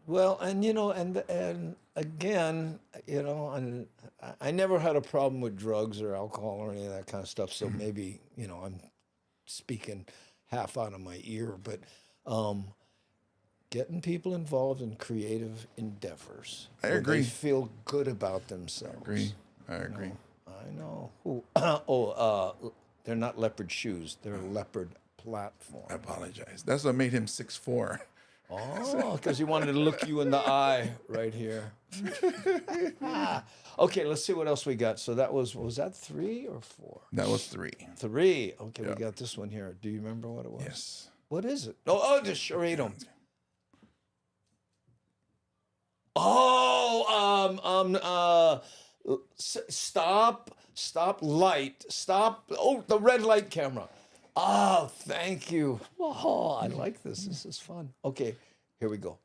Well, and and again, and I never had a problem with drugs or alcohol or any of that kind of stuff. So maybe I'm speaking half out of my ear, but. Getting people involved in creative endeavors. I agree. They feel good about themselves. I agree. I know. They're not leopard shoes. They're a leopard platform. I apologize. That's what made him 6'4". Oh, because he wanted to look you in the eye right here. Okay, let's see what else we got. So that was that 3 or 4? That was 3. 3. Okay, we got this one here. Do you remember what it was? Yes. What is it? Just charade them. Stop light. Stop. The red light camera. Oh, thank you. Oh, I like this. This is fun. Okay, here we go.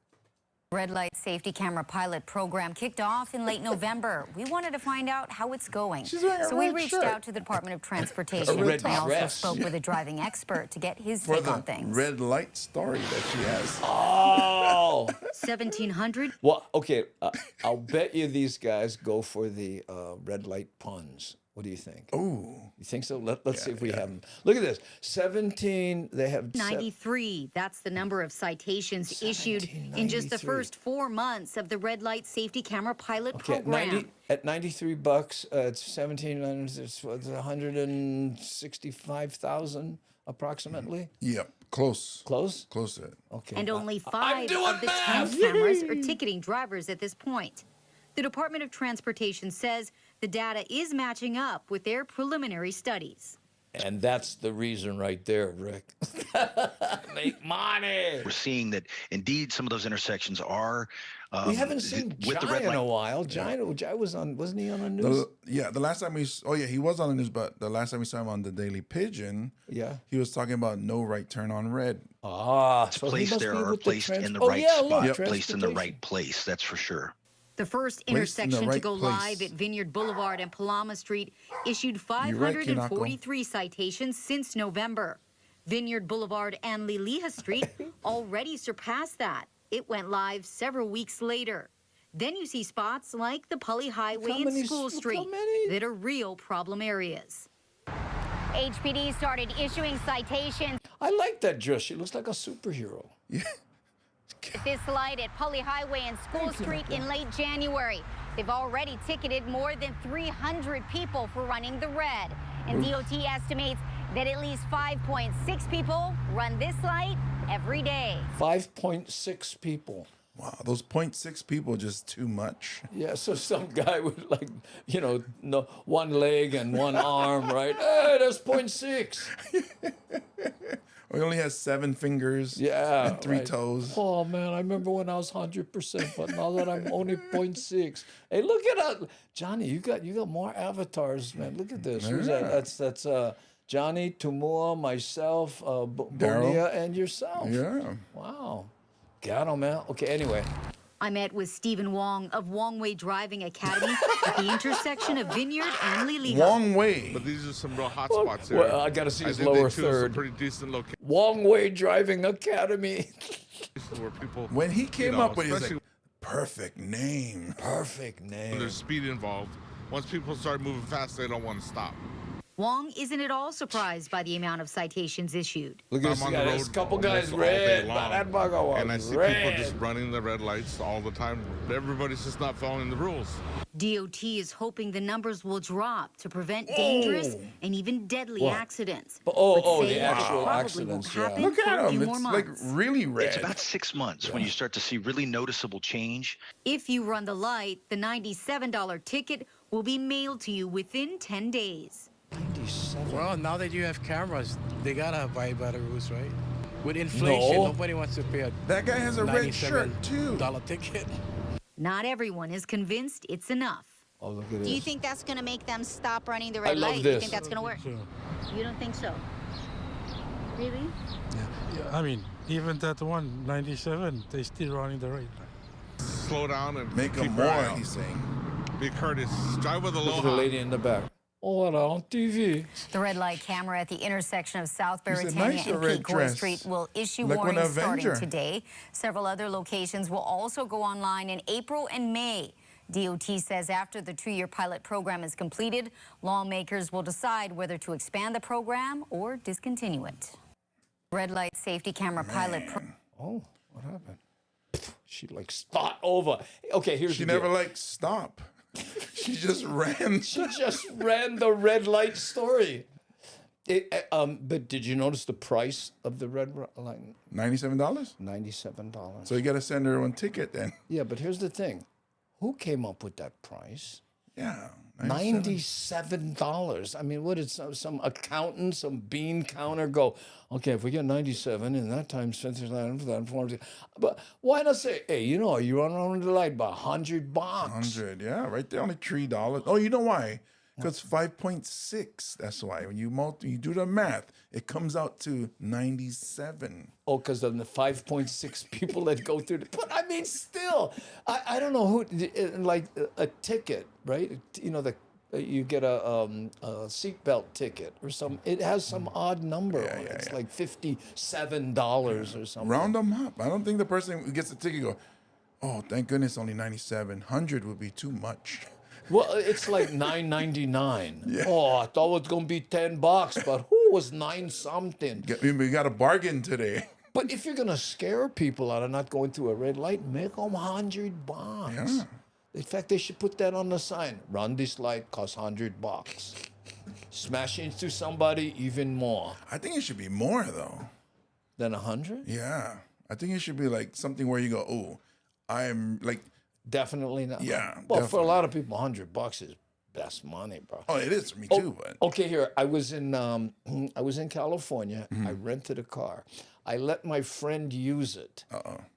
Red light safety camera pilot program kicked off in late November. We wanted to find out how it's going. So we reached out to the Department of Transportation. I also spoke with a driving expert to get his take on things. Red light story that she has. Oh. 1,700. Well, okay. I'll bet you these guys go for the red light puns. What do you think? Oh. You think so? Let's see if we have them. Look at this. 17, they have... 93. That's the number of citations issued in just the first 4 months of the red light safety camera pilot program. At $93, it's 17, it's 165,000 approximately. Yep. Close. Close? Close to it. Okay. And only 5 of the 10 cameras are ticketing drivers at this point. The Department of Transportation says the data is matching up with their preliminary studies. And that's the reason right there, Rick. Make money. We're seeing that indeed some of those intersections are. We haven't seen Jai in a while. Jai wasn't he on the news? The last time he was on the news, but the last time we saw him on the Daily Pigeon, he was talking about no right turn on red. It's placed there or placed in the right spot, placed in the right place, that's for sure. The first intersection to go live at Vineyard Boulevard and Palama Street issued 543 citations since November. Vineyard Boulevard and Liliha Street already surpassed that. It went live several weeks later. Then you see spots like the Pali Highway and School Street that are real problem areas. HPD started issuing citations. I like that dress. She looks like a superhero. Yeah. This light at Pali Highway and School Street in late January. They've already ticketed more than 300 people for running the red. And DOT estimates that at least 5.6 people run this light every day. 5.6 people. Wow, those 0.6 people are just too much. Yeah, so some guy with like, you know, no, one leg and one arm, right? Hey, that's 0.6. He only has 7 fingers and 3 toes. Oh, man, I remember when I was 100%, but now that I'm only 0.6. Hey, look at that. Johnny, you got more avatars, man. Look at this. Who's that? That's Johnny, Tumua, myself, Bonia, and yourself. Yeah. Wow. Got him, man. Okay, anyway. I met with Stephen Wong of Wong Wei Driving Academy at the intersection of Vineyard and Liliha. Wong Wei. But these are some real hot spots here. Well, I got to see his lower third. Pretty decent location. Wong Wei Driving Academy. Where people, when he came up with it, he was like, perfect name. Perfect name. There's speed involved. Once people start moving fast, they don't want to stop. Wong isn't at all surprised by the amount of citations issued. Look at this guy. There's a couple guys red. That bugger was and I see red. people just running the red lights all the time. Everybody's just not following the rules. DOT is hoping the numbers will drop to prevent dangerous and even deadly accidents. The actual accidents. Yeah. Look at him. It's like really red. It's about 6 months when you start to see really noticeable change. If you run the light, the $97 ticket will be mailed to you within 10 days. 97. Well, now that you have cameras, they gotta abide by the rules, right? With inflation, nobody wants to pay that guy has a red shirt too. $97 ticket. Not everyone is convinced it's enough. Oh, look at Do you think that's going to make them stop running the red light? Do you think that's going to work? You don't think so? Really? Yeah, I mean, even that one, 97, they still running the red light. Slow down and make them more, he's saying. Be courteous. Drive with a Look low at the lady in the back. Oh, on TV. The red light camera at the intersection of South Beretania and Kauai Street will issue warnings starting today. Several other locations will also go online in April and May. DOT says after the 2-year pilot program is completed, lawmakers will decide whether to expand the program or discontinue it. Red light safety camera pilot. Oh, what happened? She like start over. Okay, here's she the never deal. like stop. She just ran. She just ran the red light story. But did you notice the price of the red light? $97? $97. So you got to send her one ticket then. Yeah, but here's the thing. Who came up with that price? Yeah. $97. I mean, what did some accountant, some bean counter go, okay, if we get 97 and that times 50, but why not say, hey, you know, you run around the light by $100. 100, yeah, right there, only $3. Oh, you know why? Because 5.6. That's why when you do the math, it comes out to 97. Oh, because of the 5.6 people that go through. But I mean, still, I don't know who like a ticket, right? You know, you get a seatbelt ticket or some. It has some odd number on it. It's like $57 or something. Round them up. I don't think the person who gets the ticket go, oh, thank goodness, only 97. 100 would be too much. Well, it's like $9.99. Yeah. Oh, I thought it was gonna be $10, but who was 9 something? We got a bargain today. But if you're gonna scare people out of not going through a red light, make them $100. Yeah. In fact, they should put that on the sign. Run this light, costs $100. Smash into somebody, even more. I think it should be more though. Than 100? Yeah, I think it should be like something where you go, oh, I'm like. Definitely not. Yeah. Well, definitely. for a lot of people, $100 is best money, bro. Oh, it is for me too. But. Okay, here I was in California. I rented a car. I let my friend use it.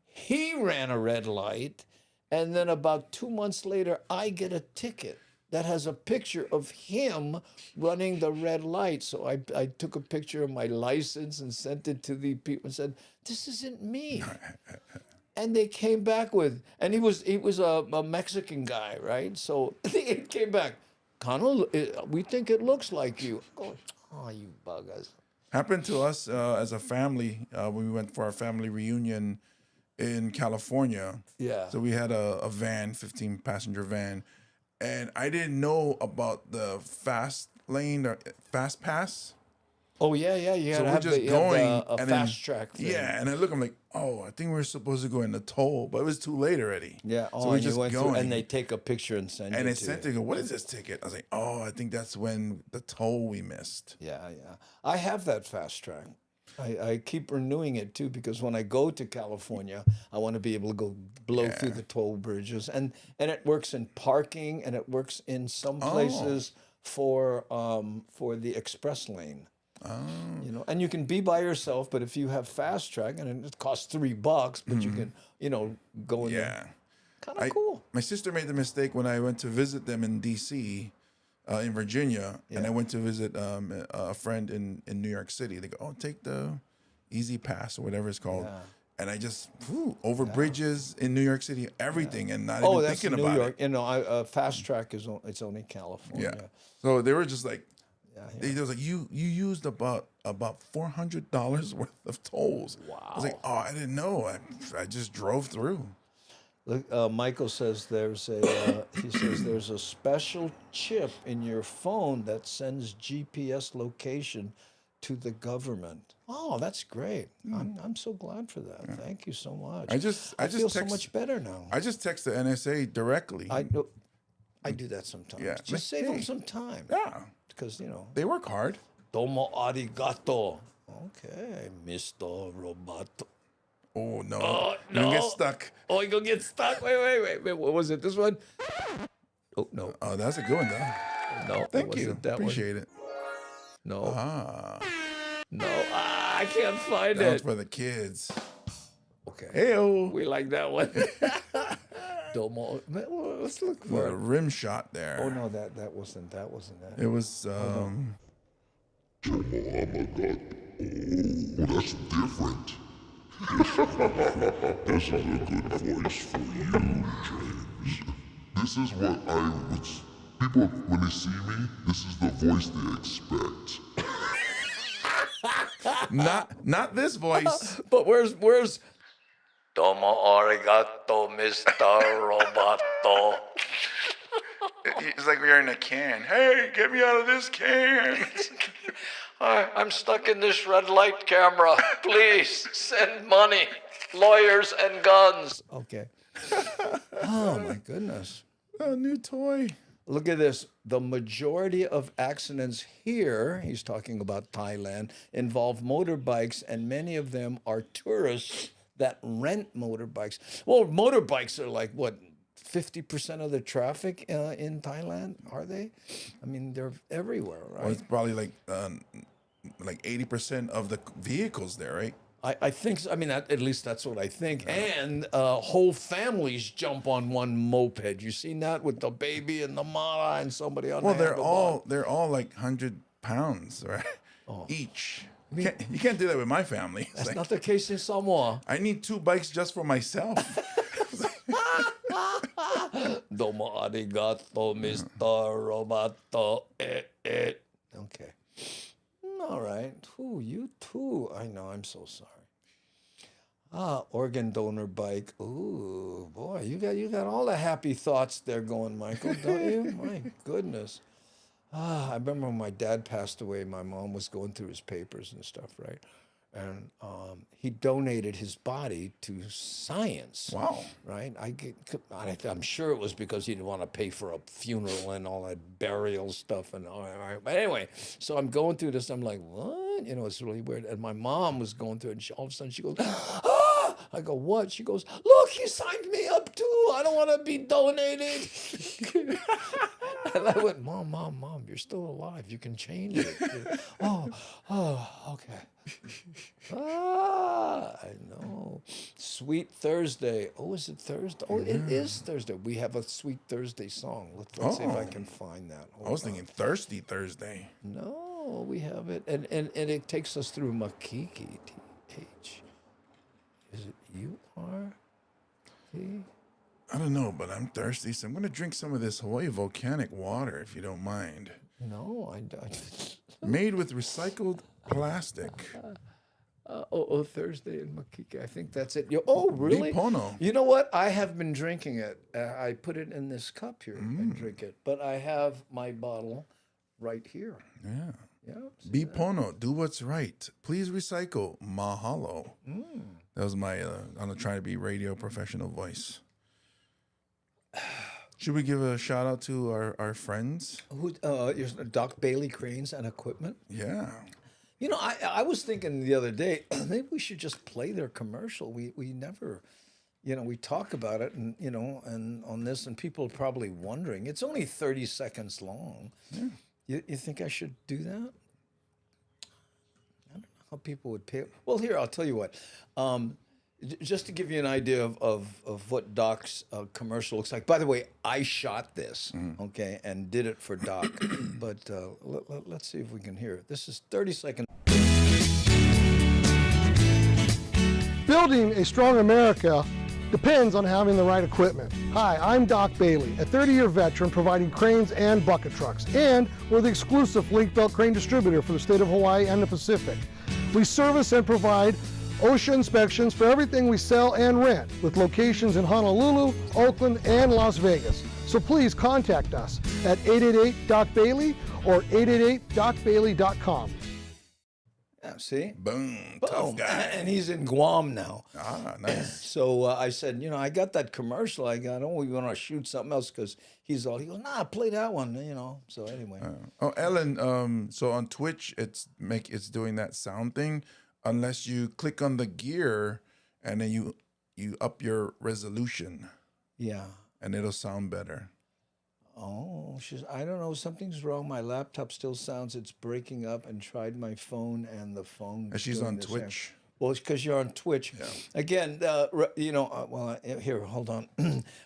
He ran a red light, and then about 2 months later, I get a ticket that has a picture of him running the red light. So I took a picture of my license and sent it to the people and said, "This isn't me." And they came back with, and he was a Mexican guy, right? So they came back, Connell, we think it looks like you. I go, oh, you buggers. Happened to us as a family when we went for our family reunion in California. Yeah. So we had a van, 15-passenger van, and I didn't know about the fast lane or fast pass. Oh yeah. You So gotta we're have just the, you have going a and fast track thing. Yeah, and I look, I'm like, oh, I think we were supposed to go in the toll, but it was too late already. Yeah. So we and just you went going, through, and they take a picture and send and it it to sent you. to go, what is this ticket? I was like, oh, I think that's when the toll we missed. Yeah. I have that fast track. I keep renewing it too because when I go to California, I want to be able to go blow through the toll bridges, and it works in parking, and it works in some places for the express lane. You know, and you can be by yourself, but if you have fast track, and it costs $3, but you can, go in there. Kind of cool. My sister made the mistake when I went to visit them in D.C. In Virginia, and I went to visit a friend in New York City. They go, oh, take the Easy Pass or whatever it's called. And I just over bridges in New York City, everything, and not even thinking New about York. it. You know, fast track it's only California. Yeah. So they were just like, they was like, you used about $400 worth of tolls. Wow. I was like, oh, I didn't know. I just drove through. Look, Michael says there's a special chip in your phone that sends GPS location to the government. Oh, that's great. I'm so glad for that. Thank you so much. I feel so much better now. I just text the NSA directly. I do that sometimes. Yeah. Just save them some time. Yeah. Because, they work hard. Domo arigato. Okay, Mr. Roboto. Oh, no. Oh, You're going to get stuck. Oh, you're going to get stuck? Wait. What was it? This one? Oh, no. Oh, that's a good one, though. No, Thank you. Appreciate it. No. No, I can't find that it. was for the kids. Okay. Hey-o. We like that one. Domo. Let's look for a rim shot there. Oh, no, that wasn't that. It was, Oh, that's different. This is a good voice for you, James. This is what I would... People, when they see me, this is the voice they expect. Not this voice. But where's... Domo arigato, Mr. Roboto. It's like we're in a can. Hey, get me out of this can. I'm stuck in this red light camera. Please send money, lawyers, and guns. Okay. Oh, my goodness. A new toy. Look at this. The majority of accidents here, he's talking about Thailand, involve motorbikes, and many of them are tourists that rent motorbikes. Well, motorbikes are like, what, 50% of the traffic in Thailand, are they? I mean, they're everywhere, right? Well, it's probably like 80% of the vehicles there, right? I think so. I mean, at least that's what I think. And whole families jump on one moped. You seen that with the baby and the mama and somebody on the handlebar? they're all like 100 pounds, right? Each. You can't do that with my family. That's like, not the case in Samoa. I need 2 bikes just for myself. Domo arigato, Mr. Roboto. Okay. All right. Ooh, you too. I know. I'm so sorry. Organ donor bike. Ooh, boy, you got all the happy thoughts there going, Michael, don't you? My goodness. I remember when my dad passed away, my mom was going through his papers and stuff, right? And he donated his body to science. Wow. Right? I'm sure it was because he didn't want to pay for a funeral and all that burial stuff and all that. But anyway, so I'm going through this. I'm like, what? You know, it's really weird. And my mom was going through it, and all of a sudden she goes, ah! I go, what? She goes, look, he signed me up too. I don't want to be donated. And I went, Mom, you're still alive. You can change it. Okay. I know. Sweet Thursday. Oh, is it Thursday? Oh, it is Thursday. We have a Sweet Thursday song. Let's see if I can find that. I was thinking Thirsty Thursday. No, we have it. And it takes us through Makiki. T-H. Is it U-R-T? I don't know, but I'm thirsty, so I'm going to drink some of this Hawaii volcanic water, if you don't mind. No, I don't. Made with recycled plastic. Thursday in Makiki. I think that's it. Really? Bipono. You know what? I have been drinking it. I put it in this cup here and drink it. But I have my bottle right here. Yeah. Yeah. Bipono, do what's right. Please recycle. Mahalo. That was my, I'm trying to be radio professional voice. Should we give a shout out to our friends? Who? Doc Bailey Cranes and Equipment. Yeah. You know, I was thinking the other day, maybe we should just play their commercial. We never, we talk about it and, and on this, and people are probably wondering. It's only 30 seconds long. Yeah. You think I should do that? I don't know how people would pay. Well, here, I'll tell you what. Just to give you an idea of what Doc's commercial looks like. By the way, I shot this, okay, and did it for Doc. But let's see if we can hear it. This is 30 seconds. Building a strong America depends on having the right equipment. Hi, I'm Doc Bailey, a 30-year veteran providing cranes and bucket trucks, and we're the exclusive link belt crane distributor for the state of Hawaii and the Pacific. We service and provide OSHA inspections for everything we sell and rent, with locations in Honolulu, Oakland, and Las Vegas. So please contact us at 888-DOC-BAILEY or 888-DOCBailey.com. Yeah, see? Boom. Tough guy. And he's in Guam now. Ah, nice. So I said, I got that commercial. I don't want to shoot something else because he goes, nah, play that one, So anyway. Ellen, so on Twitch, it's doing that sound thing. Unless you click on the gear and then you up your resolution. Yeah. And it'll sound better. Oh, I don't know. Something's wrong. My laptop still sounds. It's breaking up, and tried my phone and the phone. And she's on Twitch. Well, it's because you're on Twitch. Yeah. Again, here, hold on.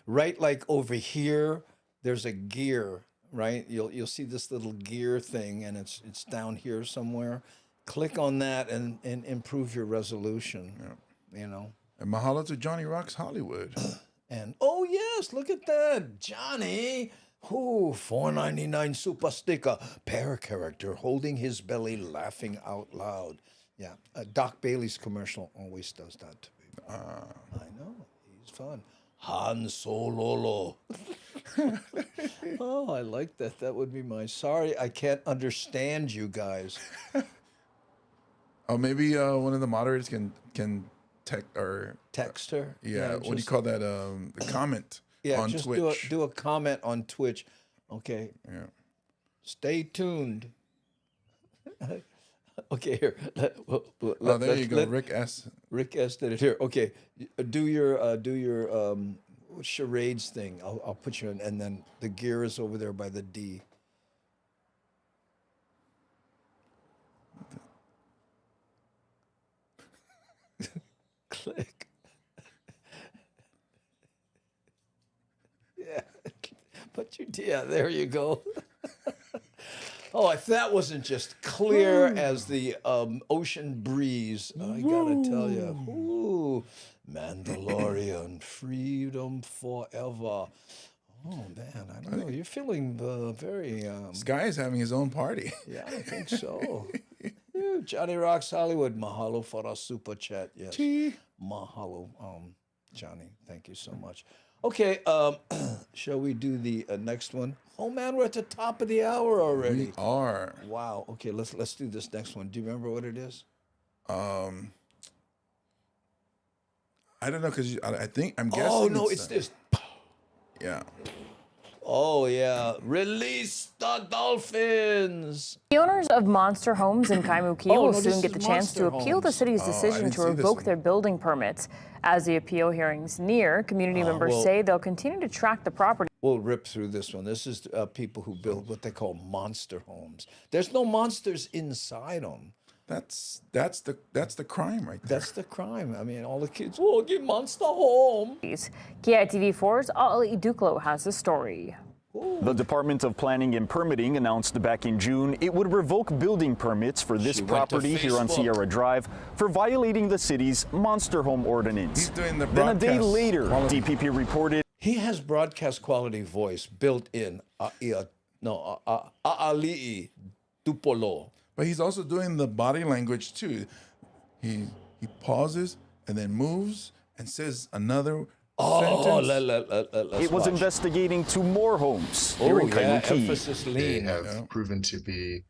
Right, like over here, there's a gear, right? You'll see this little gear thing, and it's down here somewhere. Click on that and improve your resolution. Yeah. And mahalo to Johnny Rocks Hollywood. And oh yes, look at that, Johnny. Ooh, $4.99 super sticker. Pear character holding his belly, laughing out loud. Yeah, Doc Bailey's commercial always does that to me. I know, he's fun. Han Sololo. Oh, I like that. That would be my. Sorry, I can't understand you guys. Oh, maybe one of the moderators can text her. Yeah, what do you call that? The comment on just Twitch. do a comment on Twitch. Okay. Yeah. Stay tuned. Okay, here. There you go, Rick S. Rick S. did it here. Okay, do your charades thing. I'll put you in, and then the gear is over there by the D. Click. Yeah, but there you go. Oh, if that wasn't just clear as the ocean breeze, I gotta tell you, ooh, Mandalorian, freedom forever. Oh man, I don't know. You're feeling very. Sky is having his own party. Yeah, I think so. Johnny Rocks Hollywood, mahalo for our super chat. Yes, mahalo, Johnny. Thank you so much. Okay, shall we do the next one? Oh man, we're at the top of the hour already. We are. Wow. Okay, let's do this next one. Do you remember what it is? I don't know because I'm guessing. Oh no, it's this. Yeah. Oh, yeah. Release the dolphins. The owners of monster homes in Kaimuki will soon get the chance to appeal the city's decision to revoke their building permits. As the appeal hearings near, community members say they'll continue to track the property. We'll rip through this one. This is people who build what they call monster homes. There's no monsters inside them. That's the crime right there. That's the crime. I mean, all the kids, get monster home. KITV4's Ali Duclo has the story. The Department of Planning and Permitting announced back in June it would revoke building permits for this property here on Sierra Drive for violating the city's monster home ordinance. He's doing the then a day later, quality. DPP reported he has broadcast quality voice built in. A'ali'i Tupolo. But he's also doing the body language too. He pauses and then moves and says another sentence. It was investigating 2 more homes here in Kauai. They have proven to be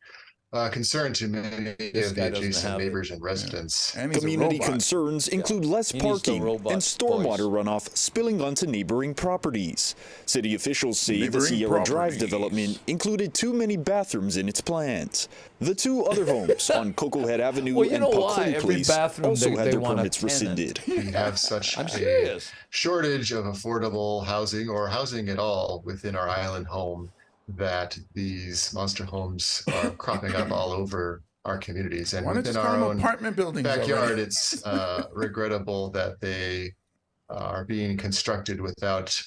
concern to many of the adjacent neighbors and residents. Community concerns include less parking and stormwater runoff spilling onto neighboring properties. City officials say the Sierra Drive development included too many bathrooms in its plans. The 2 other homes on Cocoa Head Avenue and Pakolu Place also had their permits rescinded. We have such a shortage of affordable housing or housing at all within our island home that these monster homes are cropping up all over our communities. And within our own apartment buildings backyard, it's regrettable that they are being constructed without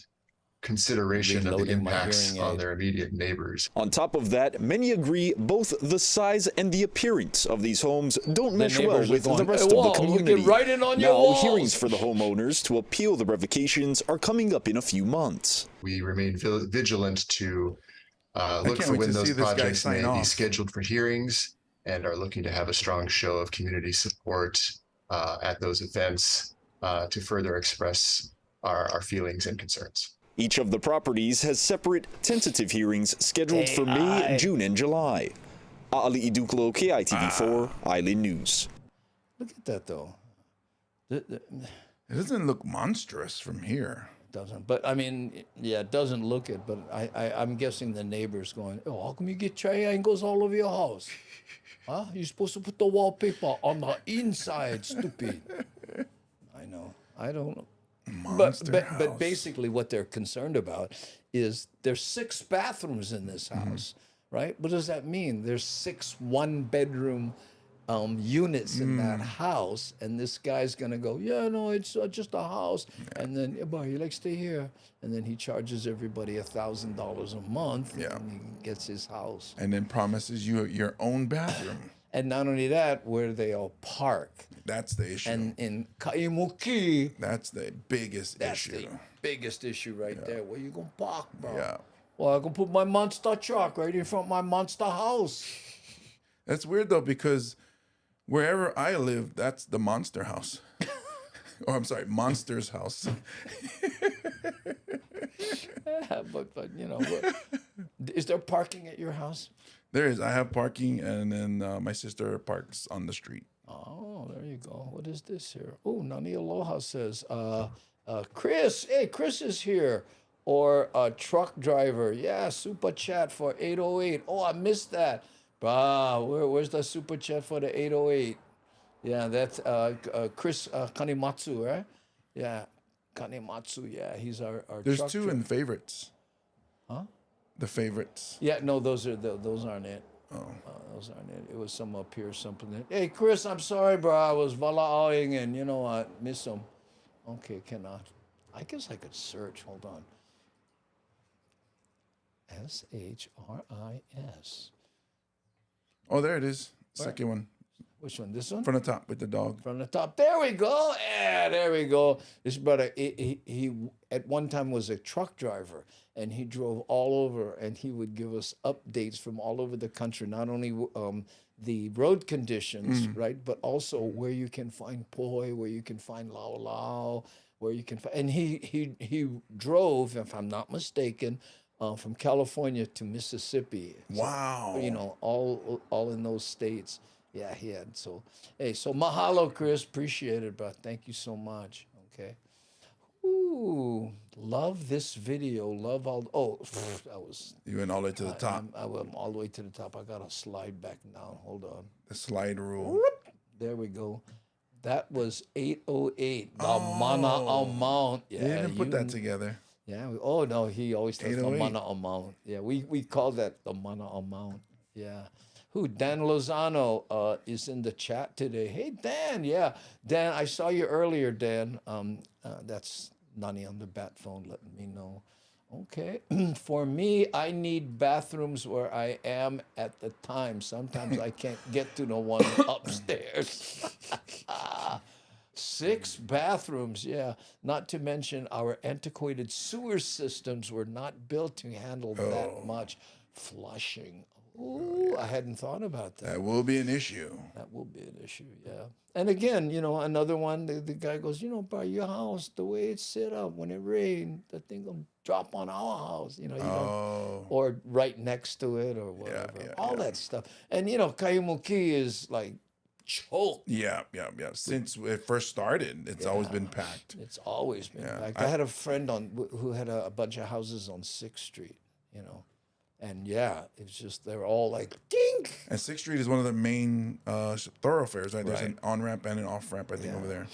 consideration of the impacts on their immediate neighbors. On top of that, many agree both the size and the appearance of these homes don't mesh well with the rest of the community. Now, hearings for the homeowners to appeal the revocations are coming up in a few months. We remain vigilant to look for when those projects may be scheduled for hearings and are looking to have a strong show of community support at those events to further express our feelings and concerns. Each of the properties has separate tentative hearings scheduled for May, June, and July. Aali Iduklo, KITV4, Island News. Look at that, though. It doesn't look monstrous from here. Doesn't, but I mean, yeah, it doesn't look it, but I'm guessing the neighbor's going, oh, how come you get triangles all over your house? Huh? You're supposed to put the wallpaper on the inside, stupid. I know. I don't know. But basically what they're concerned about is there's 6 bathrooms in this house, right? What does that mean? There's 6 one-bedroom units in that house, and this guy's gonna go, yeah, no, it's just a house, and then, yeah, boy, you like stay here, and then he charges everybody $1,000 a month, and he gets his house, and then promises you your own bathroom. And not only that, where they all park. That's the issue. And in Kaimuki, that's the biggest issue. That's the biggest issue right there. Where you gonna park, bro? Yeah. Well, I can put my monster truck right in front of my monster house. That's weird though, because wherever I live, that's the monster house. Oh, I'm sorry, monster's house. but you know, is there parking at your house? There is. I have parking, and then my sister parks on the street. Oh, there you go. What is this here? Oh, Nani Aloha says, Chris, hey, Chris is here. Or a truck driver. Yeah, super chat for 808. Oh, I missed that. Where's the super chat for the 808? Yeah, that's Chris Kanimatsu, right? Yeah, Kanimatsu. Yeah, he's our There's truck 2 in favorites. Huh? The favorites. Yeah, no, those aren't it. Oh. Those aren't it. It was some up here, something. Hey, Chris, I'm sorry, bro. I was vala'oing, and you know what? Miss him. Okay, cannot. I guess I could search. Hold on. SHRIS. Oh, there it is. Second one. Which one? This one? From the top with the dog. From the top. There we go. Yeah, there we go. This brother, he at one time was a truck driver, and he drove all over, and he would give us updates from all over the country, not only the road conditions, right, but also where you can find poi, where you can find lao lao, where you can find, and he drove, if I'm not mistaken, from California to Mississippi. Wow. So, you know, all in those states. Yeah, he had. So, hey, so mahalo, Chris. Appreciate it, bro. Thank you so much. Okay. Ooh, love this video. Love all. Oh, that was. You went all the way to the top. I went all the way to the top. I got to slide back down. Hold on. The slide rule. Whoop. There we go. That was 808. The mana amount. Yeah, you didn't put that together. Yeah. Oh no, he always does the mana amount. Yeah, we call that the mana amount. Yeah. Who? Dan Lozano is in the chat today. Hey, Dan. Yeah. Dan, I saw you earlier, Dan. That's Nani on the bat phone letting me know. Okay. For me, I need bathrooms where I am at the time. Sometimes I can't get to the one upstairs. 6 bathrooms, yeah. Not to mention our antiquated sewer systems were not built to handle that much. Flushing. Ooh, I hadn't thought about that. That will be an issue. That will be an issue, yeah. And again, you know, another one, the guy goes, you know, by your house, the way it's set up, when it rains, the thing will drop on our house, you know, or right next to it or whatever. All that stuff. And, you know, Kaimuki is like choked. Yeah. Since it first started, it's always been packed. It's always been packed. I had a friend who had a bunch of houses on 6th Street, you know. And it's just, they're all like, dink. And 6th Street is one of the main thoroughfares, right? There's an on-ramp and an off-ramp, I think, over there.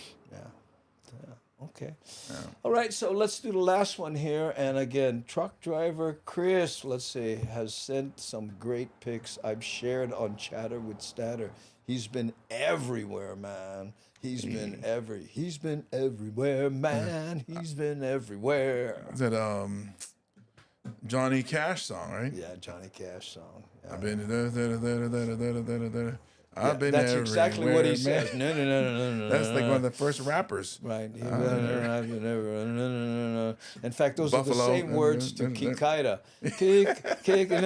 Okay. Yeah. All right, so let's do the last one here. And again, truck driver Chris, let's see, has sent some great pics I've shared on Chatter with Statter. He's been everywhere, man. He's been everywhere, man. He's been everywhere. Is that Johnny Cash song, right? Yeah, Johnny Cash song. Yeah. I've been That's exactly what he says. No. That's like one of the first rappers. Right. In fact, those Buffalo. Are the same words to Kikaida. Kick, and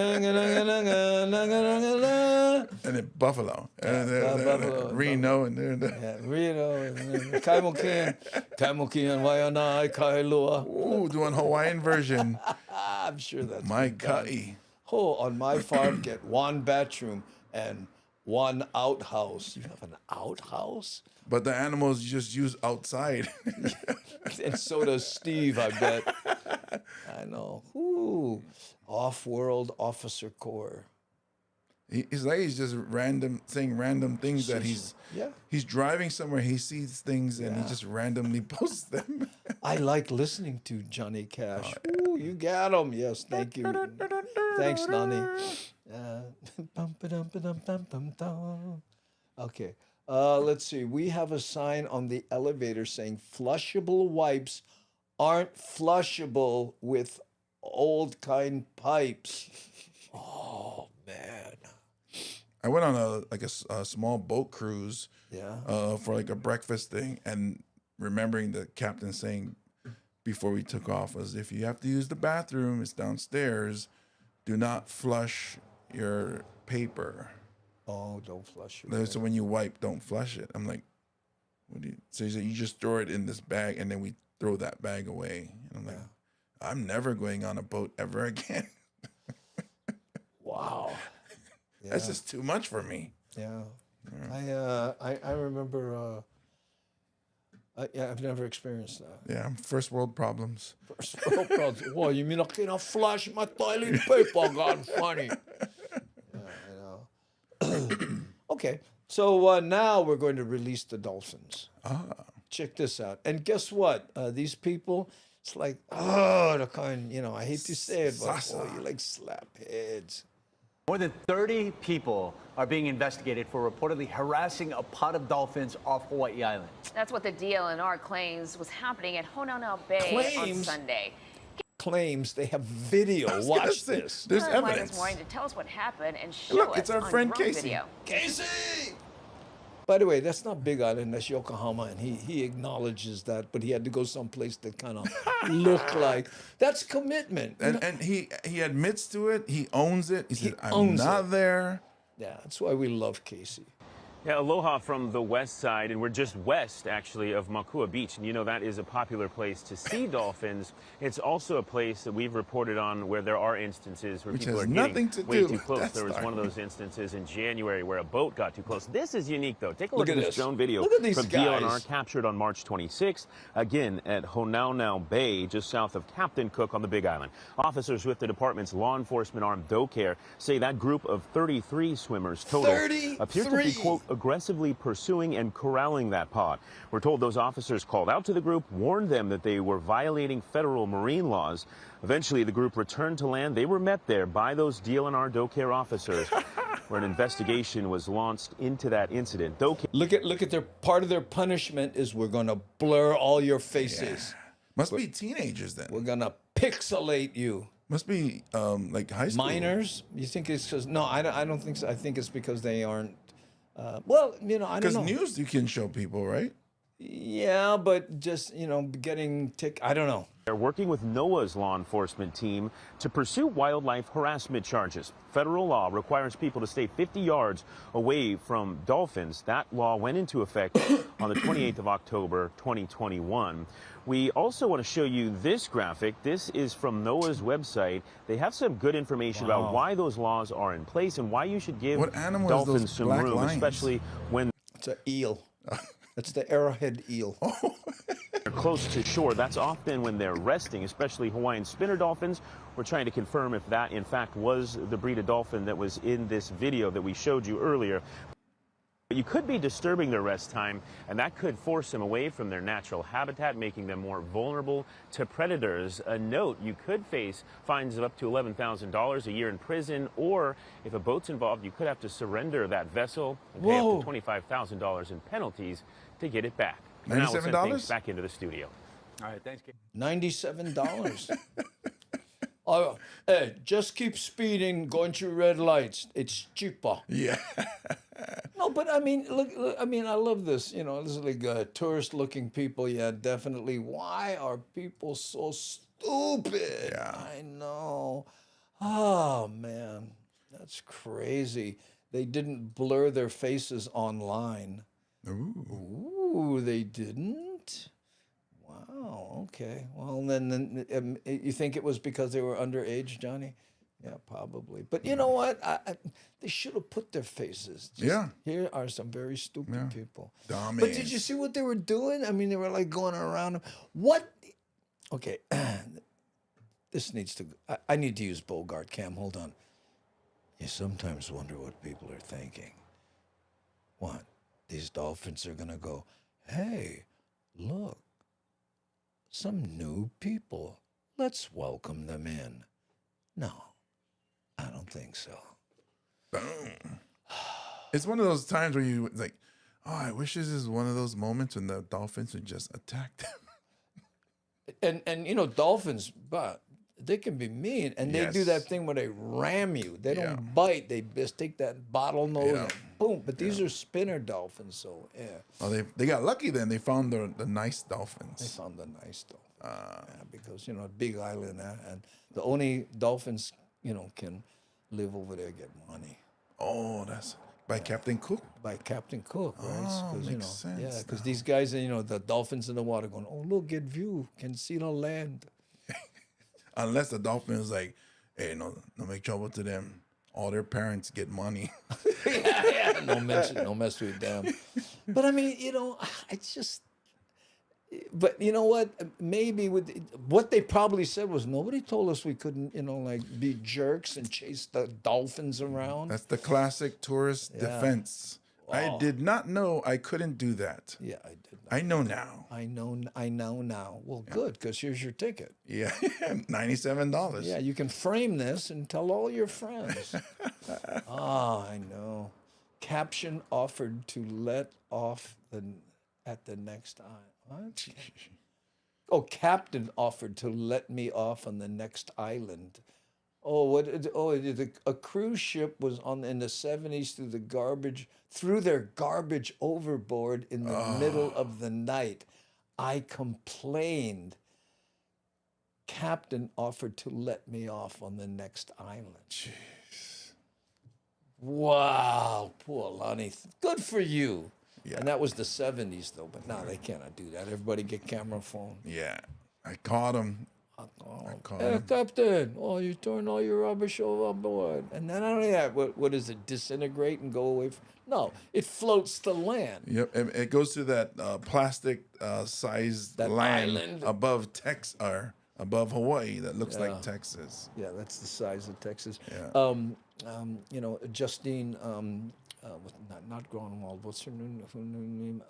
then Buffalo. Buffalo. Reno. Reno. Kaimuki, Waianae, Kailua. Ooh, doing Hawaiian version. I'm sure that's my Kai. Oh, on my farm, get one bathroom and one outhouse. You have an outhouse? But the animals just use outside. And so does Steve, I bet. I know. Ooh. Off-world officer corps. He's like he's just saying random things that he's driving somewhere, he sees things and he just randomly posts them. I like listening to Johnny Cash. Ooh, you got him. Yes, thank you. Thanks, Nani. Okay, let's see. We have a sign on the elevator saying flushable wipes aren't flushable with old kind pipes. Oh, man. I went on a small boat cruise for like a breakfast thing, and remembering the captain saying before we took off was, if you have to use the bathroom, it's downstairs, do not flush your paper. Oh, don't flush your paper. So when you wipe, don't flush it. I'm like, what do you? So he said, you just throw it in this bag, and then we throw that bag away. And I'm like, I'm never going on a boat ever again. Wow. Yeah. That's just too much for me. Yeah. I remember, I've never experienced that. Yeah, first world problems. First world problems. Well, you mean I can't flush my toilet paper? God, funny. Okay, so now we're going to release the dolphins. Check this out. And guess what? These people, it's like, the kind, I hate to say it, but you like slap heads. More than 30 people are being investigated for reportedly harassing a pod of dolphins off Hawaii Island. That's what the DLNR claims was happening at Honaunau Bay on Sunday. Claims they have video. Watch this. There's evidence. This morning to tell us what happened and show Look, us it's our on friend drone Casey. Video. Casey! By the way, that's not Big Island, that's Yokohama, and he acknowledges that, but he had to go someplace that kind of looked like. That's commitment. And he admits to it, he owns it. He said, I'm not there. Yeah, that's why we love Casey. Yeah, aloha from the west side, and we're just west, actually, of Makua Beach. And you know that is a popular place to see dolphins. It's also a place that we've reported on where there are instances where people are getting way too close. There was one of those instances in January where a boat got too close. This is unique, though. Take a look at this drone video from DLNR captured on March 26th, again at Honaunau Bay, just south of Captain Cook on the Big Island. Officers with the department's law enforcement arm, DoCare, say that group of 33 swimmers total appears to be, quote, aggressively pursuing and corralling that pod. We're told those officers called out to the group, warned them that they were violating federal marine laws. Eventually, the group returned to land. They were met there by those DLNR DoCare officers, where an investigation was launched into that incident. Look at their part of their punishment is we're going to blur all your faces. Yeah. Must be teenagers then. We're going to pixelate you. Must be like high school. Minors? You think it's because no? I don't think so. I think it's because they aren't. Well, I don't know. Because news you can show people, right? Yeah, but just, getting I don't know. They're working with NOAA's law enforcement team to pursue wildlife harassment charges. Federal law requires people to stay 50 yards away from dolphins. That law went into effect on the 28th of October, 2021. We also want to show you this graphic. This is from NOAA's website. They have some good information about why those laws are in place and why you should give dolphins some room, especially when... It's an eel. It's the arrowhead eel. They're close to shore. That's often when they're resting, especially Hawaiian spinner dolphins. We're trying to confirm if that, in fact, was the breed of dolphin that was in this video that we showed you earlier. You could be disturbing their rest time, and that could force them away from their natural habitat, making them more vulnerable to predators. A note, you could face fines of up to $11,000 a year in prison, or if a boat's involved, you could have to surrender that vessel and pay up to $25,000 in penalties to get it back. $97? Now we'll send things back into the studio. All right, thanks, Kate. $97. Oh, hey, just keep speeding, going through red lights. It's cheaper. Yeah. No, but I mean, look, I mean, I love this. You know, this is like tourist-looking people. Yeah, definitely. Why are people so stupid? Yeah. I know. Oh, man, that's crazy. They didn't blur their faces online. Ooh, they didn't? Wow, okay. Well, then you think it was because they were underage, Johnny? Yeah, probably. But you know what? They should have put their faces. Here are some very stupid people. Dummies. But did you see what they were doing? I mean, they were like going around them. What? Okay. This needs to... I need to use Bogart Cam. Hold on. You sometimes wonder what people are thinking. What? These dolphins are going to go, hey, look, some new people. Let's welcome them in. No, I don't think so. Boom. It's one of those times where you like, oh, I wish this is one of those moments when the dolphins would just attack them. And you know, dolphins, but they can be mean, and they do that thing where they ram you. They don't bite. They just take that bottlenose and boom. But these are spinner dolphins, so yeah. Oh, they got lucky then. They found the nice dolphins. They found the nice dolphins. Because, you know, big island, and the only dolphins, you know, can live over there, get money. Oh, that's by Captain Cook? By Captain Cook, right? Oh, makes you know, sense. Yeah, because these guys, you know, the dolphins in the water going, oh, look, get view, can see the land. Unless the dolphin is like, hey, no make trouble to them. All their parents get money. Yeah, no mess with them. But I mean, you know, it's just. But you know what? Maybe what they probably said was nobody told us we couldn't, you know, like be jerks and chase the dolphins around. That's the classic tourist defense. Oh. I did not know I couldn't do that. Yeah, I did. I know now. I know now. Well, good, because here's your ticket. Yeah, $97. Yeah, you can frame this and tell all your friends. I know. Caption offered to let off at the next eye. What? Oh, captain offered to let me off on the next island. Oh, a cruise ship was in the 70s threw their garbage overboard in the middle of the night. I complained. Captain offered to let me off on the next island. Jeez. Wow, Pualani. Good for you. Yeah. And that was the 70s, though. But now they cannot do that. Everybody get camera phone. Yeah. I caught him. Hey, Captain. Oh, you turned all your rubbish overboard. And not only that, what is it, disintegrate and go away from? No, it floats to land. Yep, it goes to that plastic sized land island above above Hawaii that looks like Texas. Yeah, that's the size of Texas. Yeah. You know, Justine, not Gronwald, what's her name?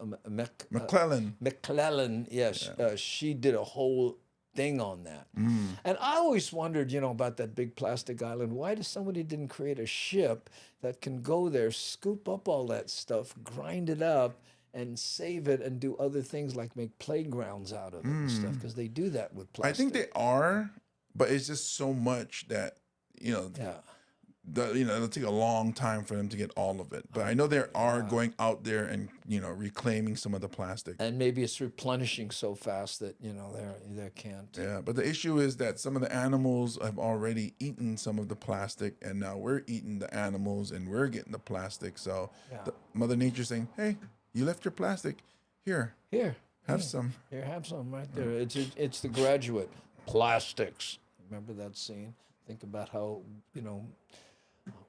McClellan. McClellan, yes. Yeah. She did a whole thing on that. And I always wondered, you know, about that big plastic island. Why does somebody didn't create a ship that can go there, scoop up all that stuff, grind it up, and save it and do other things like make playgrounds out of it and stuff? Because they do that with plastic. I think they are, but it's just so much that, you know, it'll take a long time for them to get all of it. But I know they are going out there and reclaiming some of the plastic. And maybe it's replenishing so fast that they can't. Yeah, but the issue is that some of the animals have already eaten some of the plastic, and now we're eating the animals and we're getting the plastic. So Mother Nature's saying, "Hey, you left your plastic. Here, have some. Here, have some right there." It's the graduate plastics. Remember that scene? Think about how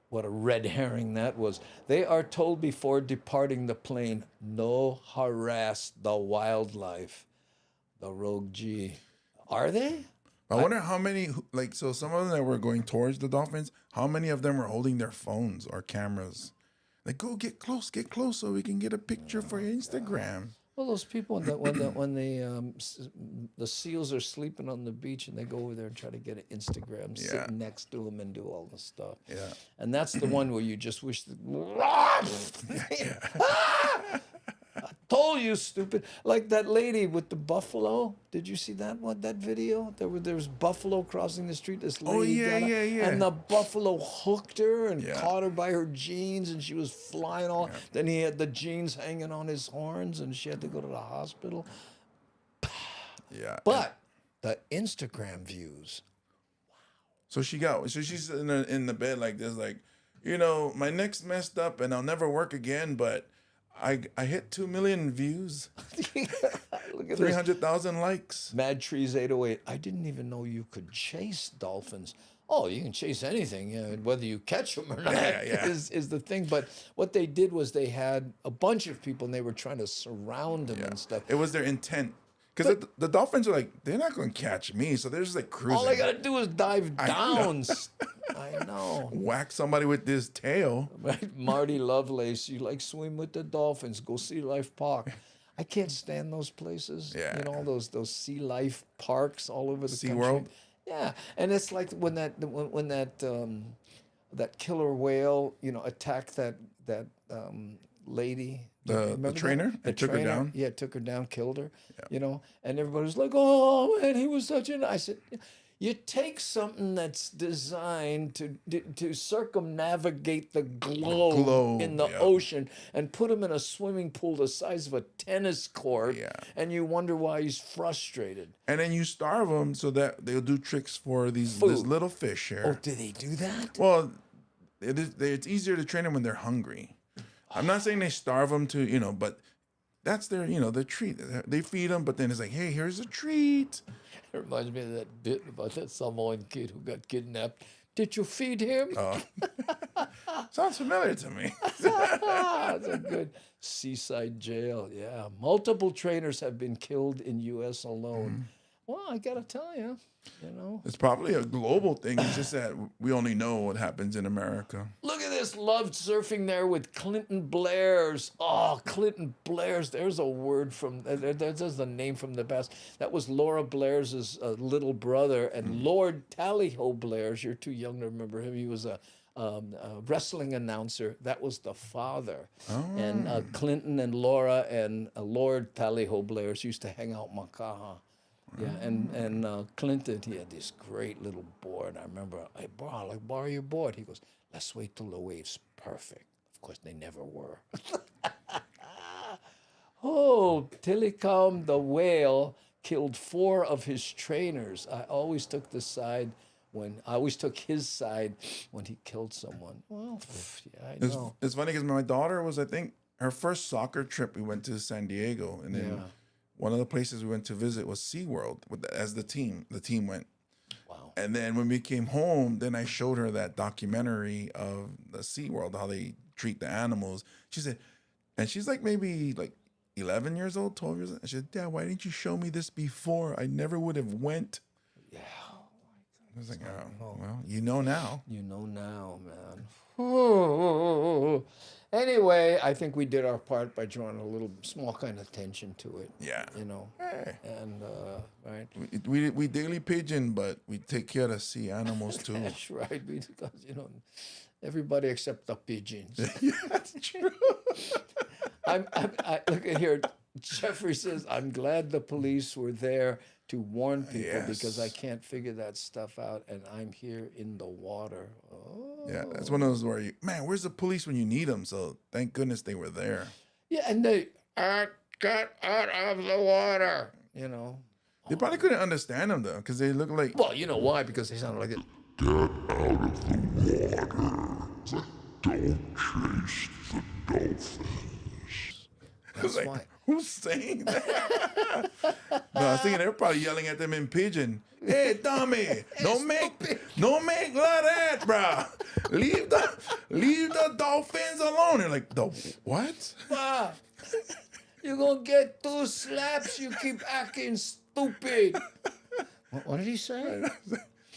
what a red herring that was. They are told before departing the plane, no harass the wildlife. The rogue G. Are they? I wonder how many, so some of them that were going towards the dolphins, how many of them were holding their phones or cameras? Like, go get close so we can get a picture for Instagram. Well, those people when the seals are sleeping on the beach and they go over there and try to get an Instagram, sit next to them and do all the stuff. Yeah, and that's the one where you just wish. I told you, stupid. Like that lady with the buffalo. Did you see that one? That video? There was buffalo crossing the street. This lady got up, and the buffalo hooked her and caught her by her jeans, and she was flying all. Yeah. Then he had the jeans hanging on his horns, and she had to go to the hospital. Yeah. But the Instagram views. So she's in the bed like this, like, my neck's messed up and I'll never work again, but I hit 2 million views. Look at 300,000 likes. Mad Trees 808. I didn't even know you could chase dolphins. Oh, you can chase anything, whether you catch them or not is the thing. But what they did was they had a bunch of people and they were trying to surround them and stuff. It was their intent. Because the dolphins are like, they're not going to catch me. So they're just like cruising. All they got to do is dive down. I know. Whack somebody with this tail. Right, Marty Lovelace, you like swim with the dolphins, go Sea Life Park. I can't stand those places. Yeah. All those Sea Life parks all over the country. SeaWorld? Yeah. And it's like when that killer whale, attacked that lady. The trainer? The took her down? Yeah, took her down, killed her, and everybody was like, oh, man, he was such an... I said, you take something that's designed to circumnavigate the globe in the ocean and put him in a swimming pool the size of a tennis court, and you wonder why he's frustrated. And then you starve them so that they'll do tricks for this little fish here. Oh, do they do that? Well, it's easier to train them when they're hungry. I'm not saying they starve them to, but that's their, their treat. They feed them, but then it's like, hey, here's a treat. It reminds me of that bit about that Samoan kid who got kidnapped. Did you feed him? Oh. Sounds familiar to me. That's a good seaside jail. Yeah. Multiple trainers have been killed in U.S. alone. Well, I got to tell you, It's probably a global thing. It's just that we only know what happens in America. Look at this. Loved surfing there with Clinton Blair's. Oh, Clinton Blair's. There's a word from, there's a name from the past. That was Laura Blair's little brother. And Lord Tallyho Blair's, you're too young to remember him. He was a wrestling announcer. That was the father. Oh. And Clinton and Laura and Lord Tallyho Blair's used to hang out in Makaha. Yeah, and Clinton, he had this great little board. I remember, hey, bro, I'll like borrow your board. He goes, let's wait till the wave's perfect. Of course, they never were. Oh, Tillicum the whale killed 4 of his trainers. I always took his side when he killed someone. Well, yeah, I know. It's funny because my daughter was, I think, her first soccer trip. We went to San Diego, and then one of the places we went to visit was SeaWorld as the team. The team went. Wow. And then when we came home, then I showed her that documentary of the SeaWorld, how they treat the animals. She said, and she's like maybe like 11 years old, 12 years old. I said, Dad, why didn't you show me this before? I never would have went. Yeah. I was like, oh, well, you know now. You know now, man. Oh. Anyway, I think we did our part by drawing a little small kind of attention to it. Yeah. Hey. And, right. We daily pigeon, but we take care of the sea animals too. That's right. Because, everybody except the pigeons. Yeah, that's true. I look at here. Jeffrey says, I'm glad the police were there to warn people because I can't figure that stuff out and I'm here in the water. Oh. Yeah, that's one of those where where's the police when you need them? So thank goodness they were there. Yeah, and they got out of the water, you know. They probably couldn't understand them though, because they look like. Well, you know why? Because they sounded like it. Get out of the water. It's like, don't chase the dolphins. That's like, why. Who's saying that? No, I was thinking they were probably yelling at them in Pidgin. Hey, Tommy, don't make like that, bro. Leave the dolphins alone. They're like, the what? Bah, you're gonna get 2 slaps. You keep acting stupid. What did he say?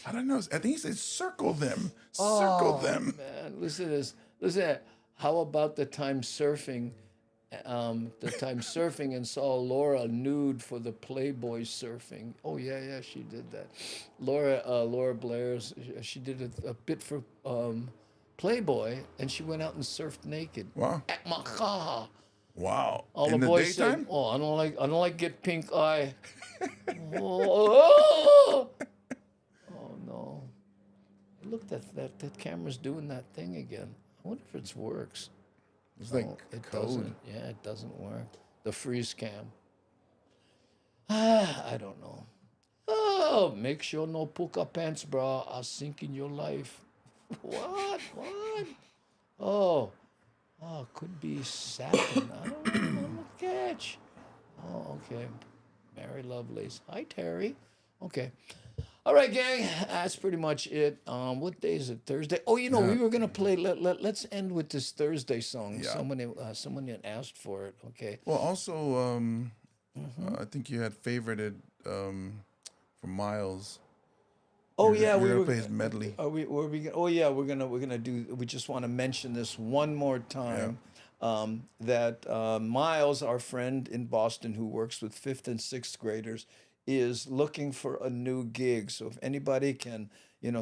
I don't know. I think he said circle them. Circle them. Man, listen to this. Listen, how about the time surfing? And saw Laura nude for the Playboy surfing. Oh yeah, she did that. Laura Blair's. She did a bit for Playboy, and she went out and surfed naked. Wow. At Makaha. Wow. All In the the boys daytime? said, "Oh, I don't like get pink eye." Oh no! Look, that camera's doing that thing again. I wonder if it works. It's like it code. doesn't. Yeah, it doesn't work. The freeze cam. I don't know. Oh, make sure no puka pants, bra. I'll sink in your life. What? Oh, could be satin. I don't know. Catch. Oh, okay. Mary Lovelace. Hi, Terry. Okay. All right, gang. That's pretty much it. What day is it? Thursday. Oh, we were gonna play. Let's end with this Thursday song. Yeah. Someone had asked for it. Okay. Well, also, I think you had favorited for Miles. Oh yeah, we we were were play his medley. We're gonna do. We just want to mention this one more time. That Miles, our friend in Boston who works with 5th and 6th graders, is looking for a new gig. So if anybody can,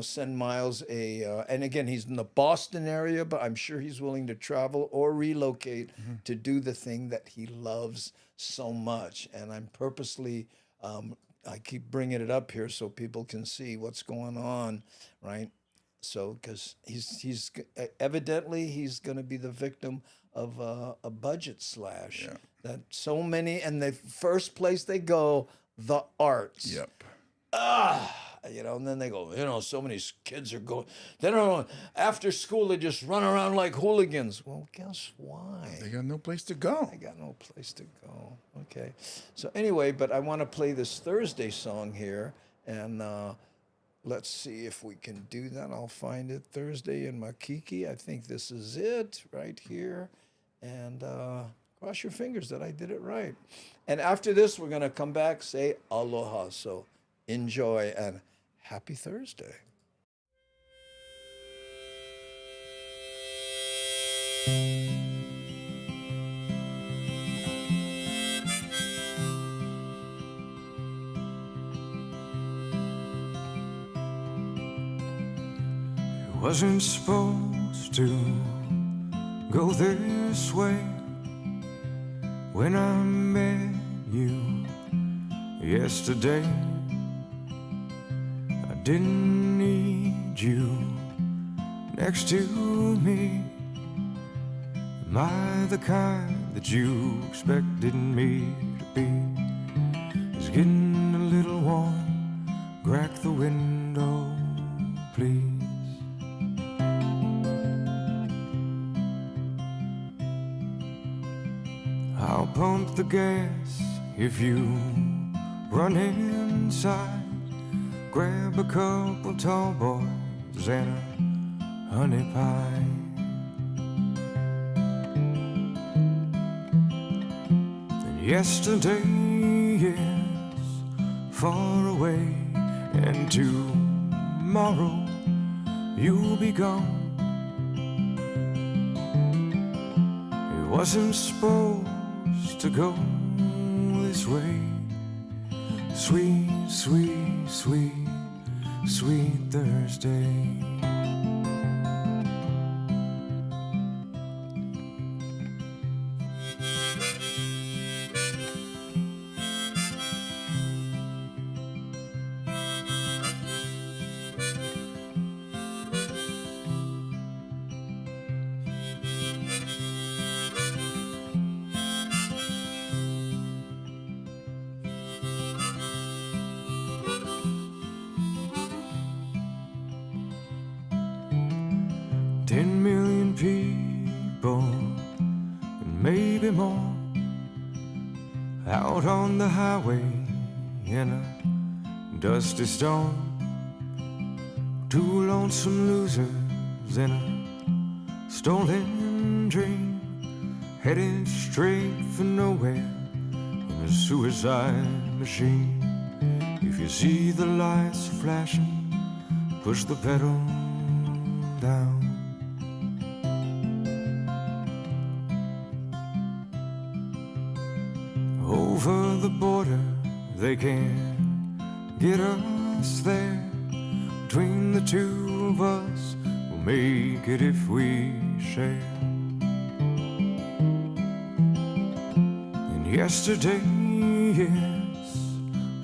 send Miles and again, he's in the Boston area, but I'm sure he's willing to travel or relocate to do the thing that he loves so much. And I'm purposely, I keep bringing it up here so people can see what's going on, right? So, because he's evidently he's going to be the victim of a budget slash. Yeah. That so many, and the first place they go, the arts. Yep. And then they go, so many kids are going, they don't know, after school they just run around like hooligans. Well, guess why? They got no place to go. They got no place to go. Okay. So anyway, but I want to play this Thursday song here, and let's see if we can do that. I'll find it. Thursday in Makiki. I think this is it right here. And cross your fingers that I did it right. And after this, we're going to come back, say aloha. So enjoy and happy Thursday. It wasn't supposed to go this way. When I met you yesterday, I didn't need you next to me. Am I the kind that you expected me to be? It's getting a little warm. Crack the window, please. I'll pump the gas if you run inside. Grab a couple tall boys and a honey pie. And yesterday is far away, and tomorrow you'll be gone. It wasn't supposed to go this way. Sweet, sweet, sweet, sweet Thursday. 10 million people, and maybe more, out on the highway in a dusty storm. 2 lonesome losers in a stolen dream, headed straight for nowhere in a suicide machine. If you see the lights flashing, push the pedal down. Over the border, they can't get us there. Between the 2 of us, we'll make it if we share. And yesterday is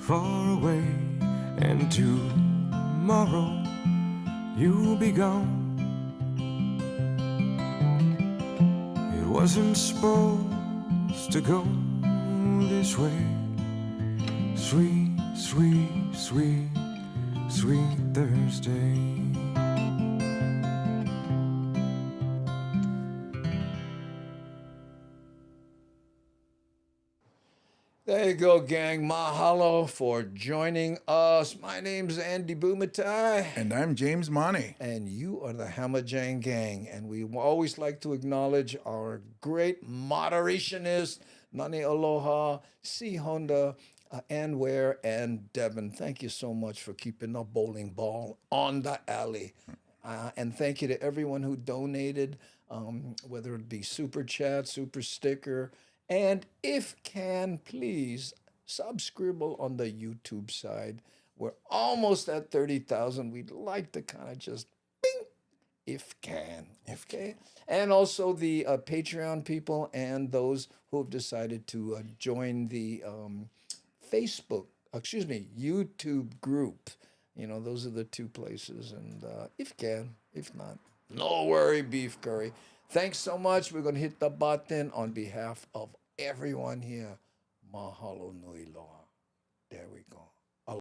far away, and tomorrow you'll be gone. It wasn't supposed to go this way. Sweet, sweet, sweet, sweet Thursday. There you go, gang. Mahalo for joining us. My name's Andy Bumatai. And I'm James Money. And you are the Hamajang Gang. And we always like to acknowledge our great moderationist, Nani Aloha, C. Honda, Anware, and Devin. Thank you so much for keeping the bowling ball on the alley. And thank you to everyone who donated, whether it be super chat, super sticker, and if can, please subscribe on the YouTube side. We're almost at 30,000. We'd like to kind of just bing, if can, okay? And also the Patreon people and those who have decided to join the YouTube group. You know, those are the 2 places. And if can, if not, no worry, beef curry. Thanks so much. We're going to hit the button on behalf of everyone here. Mahalo nui loa. There we go.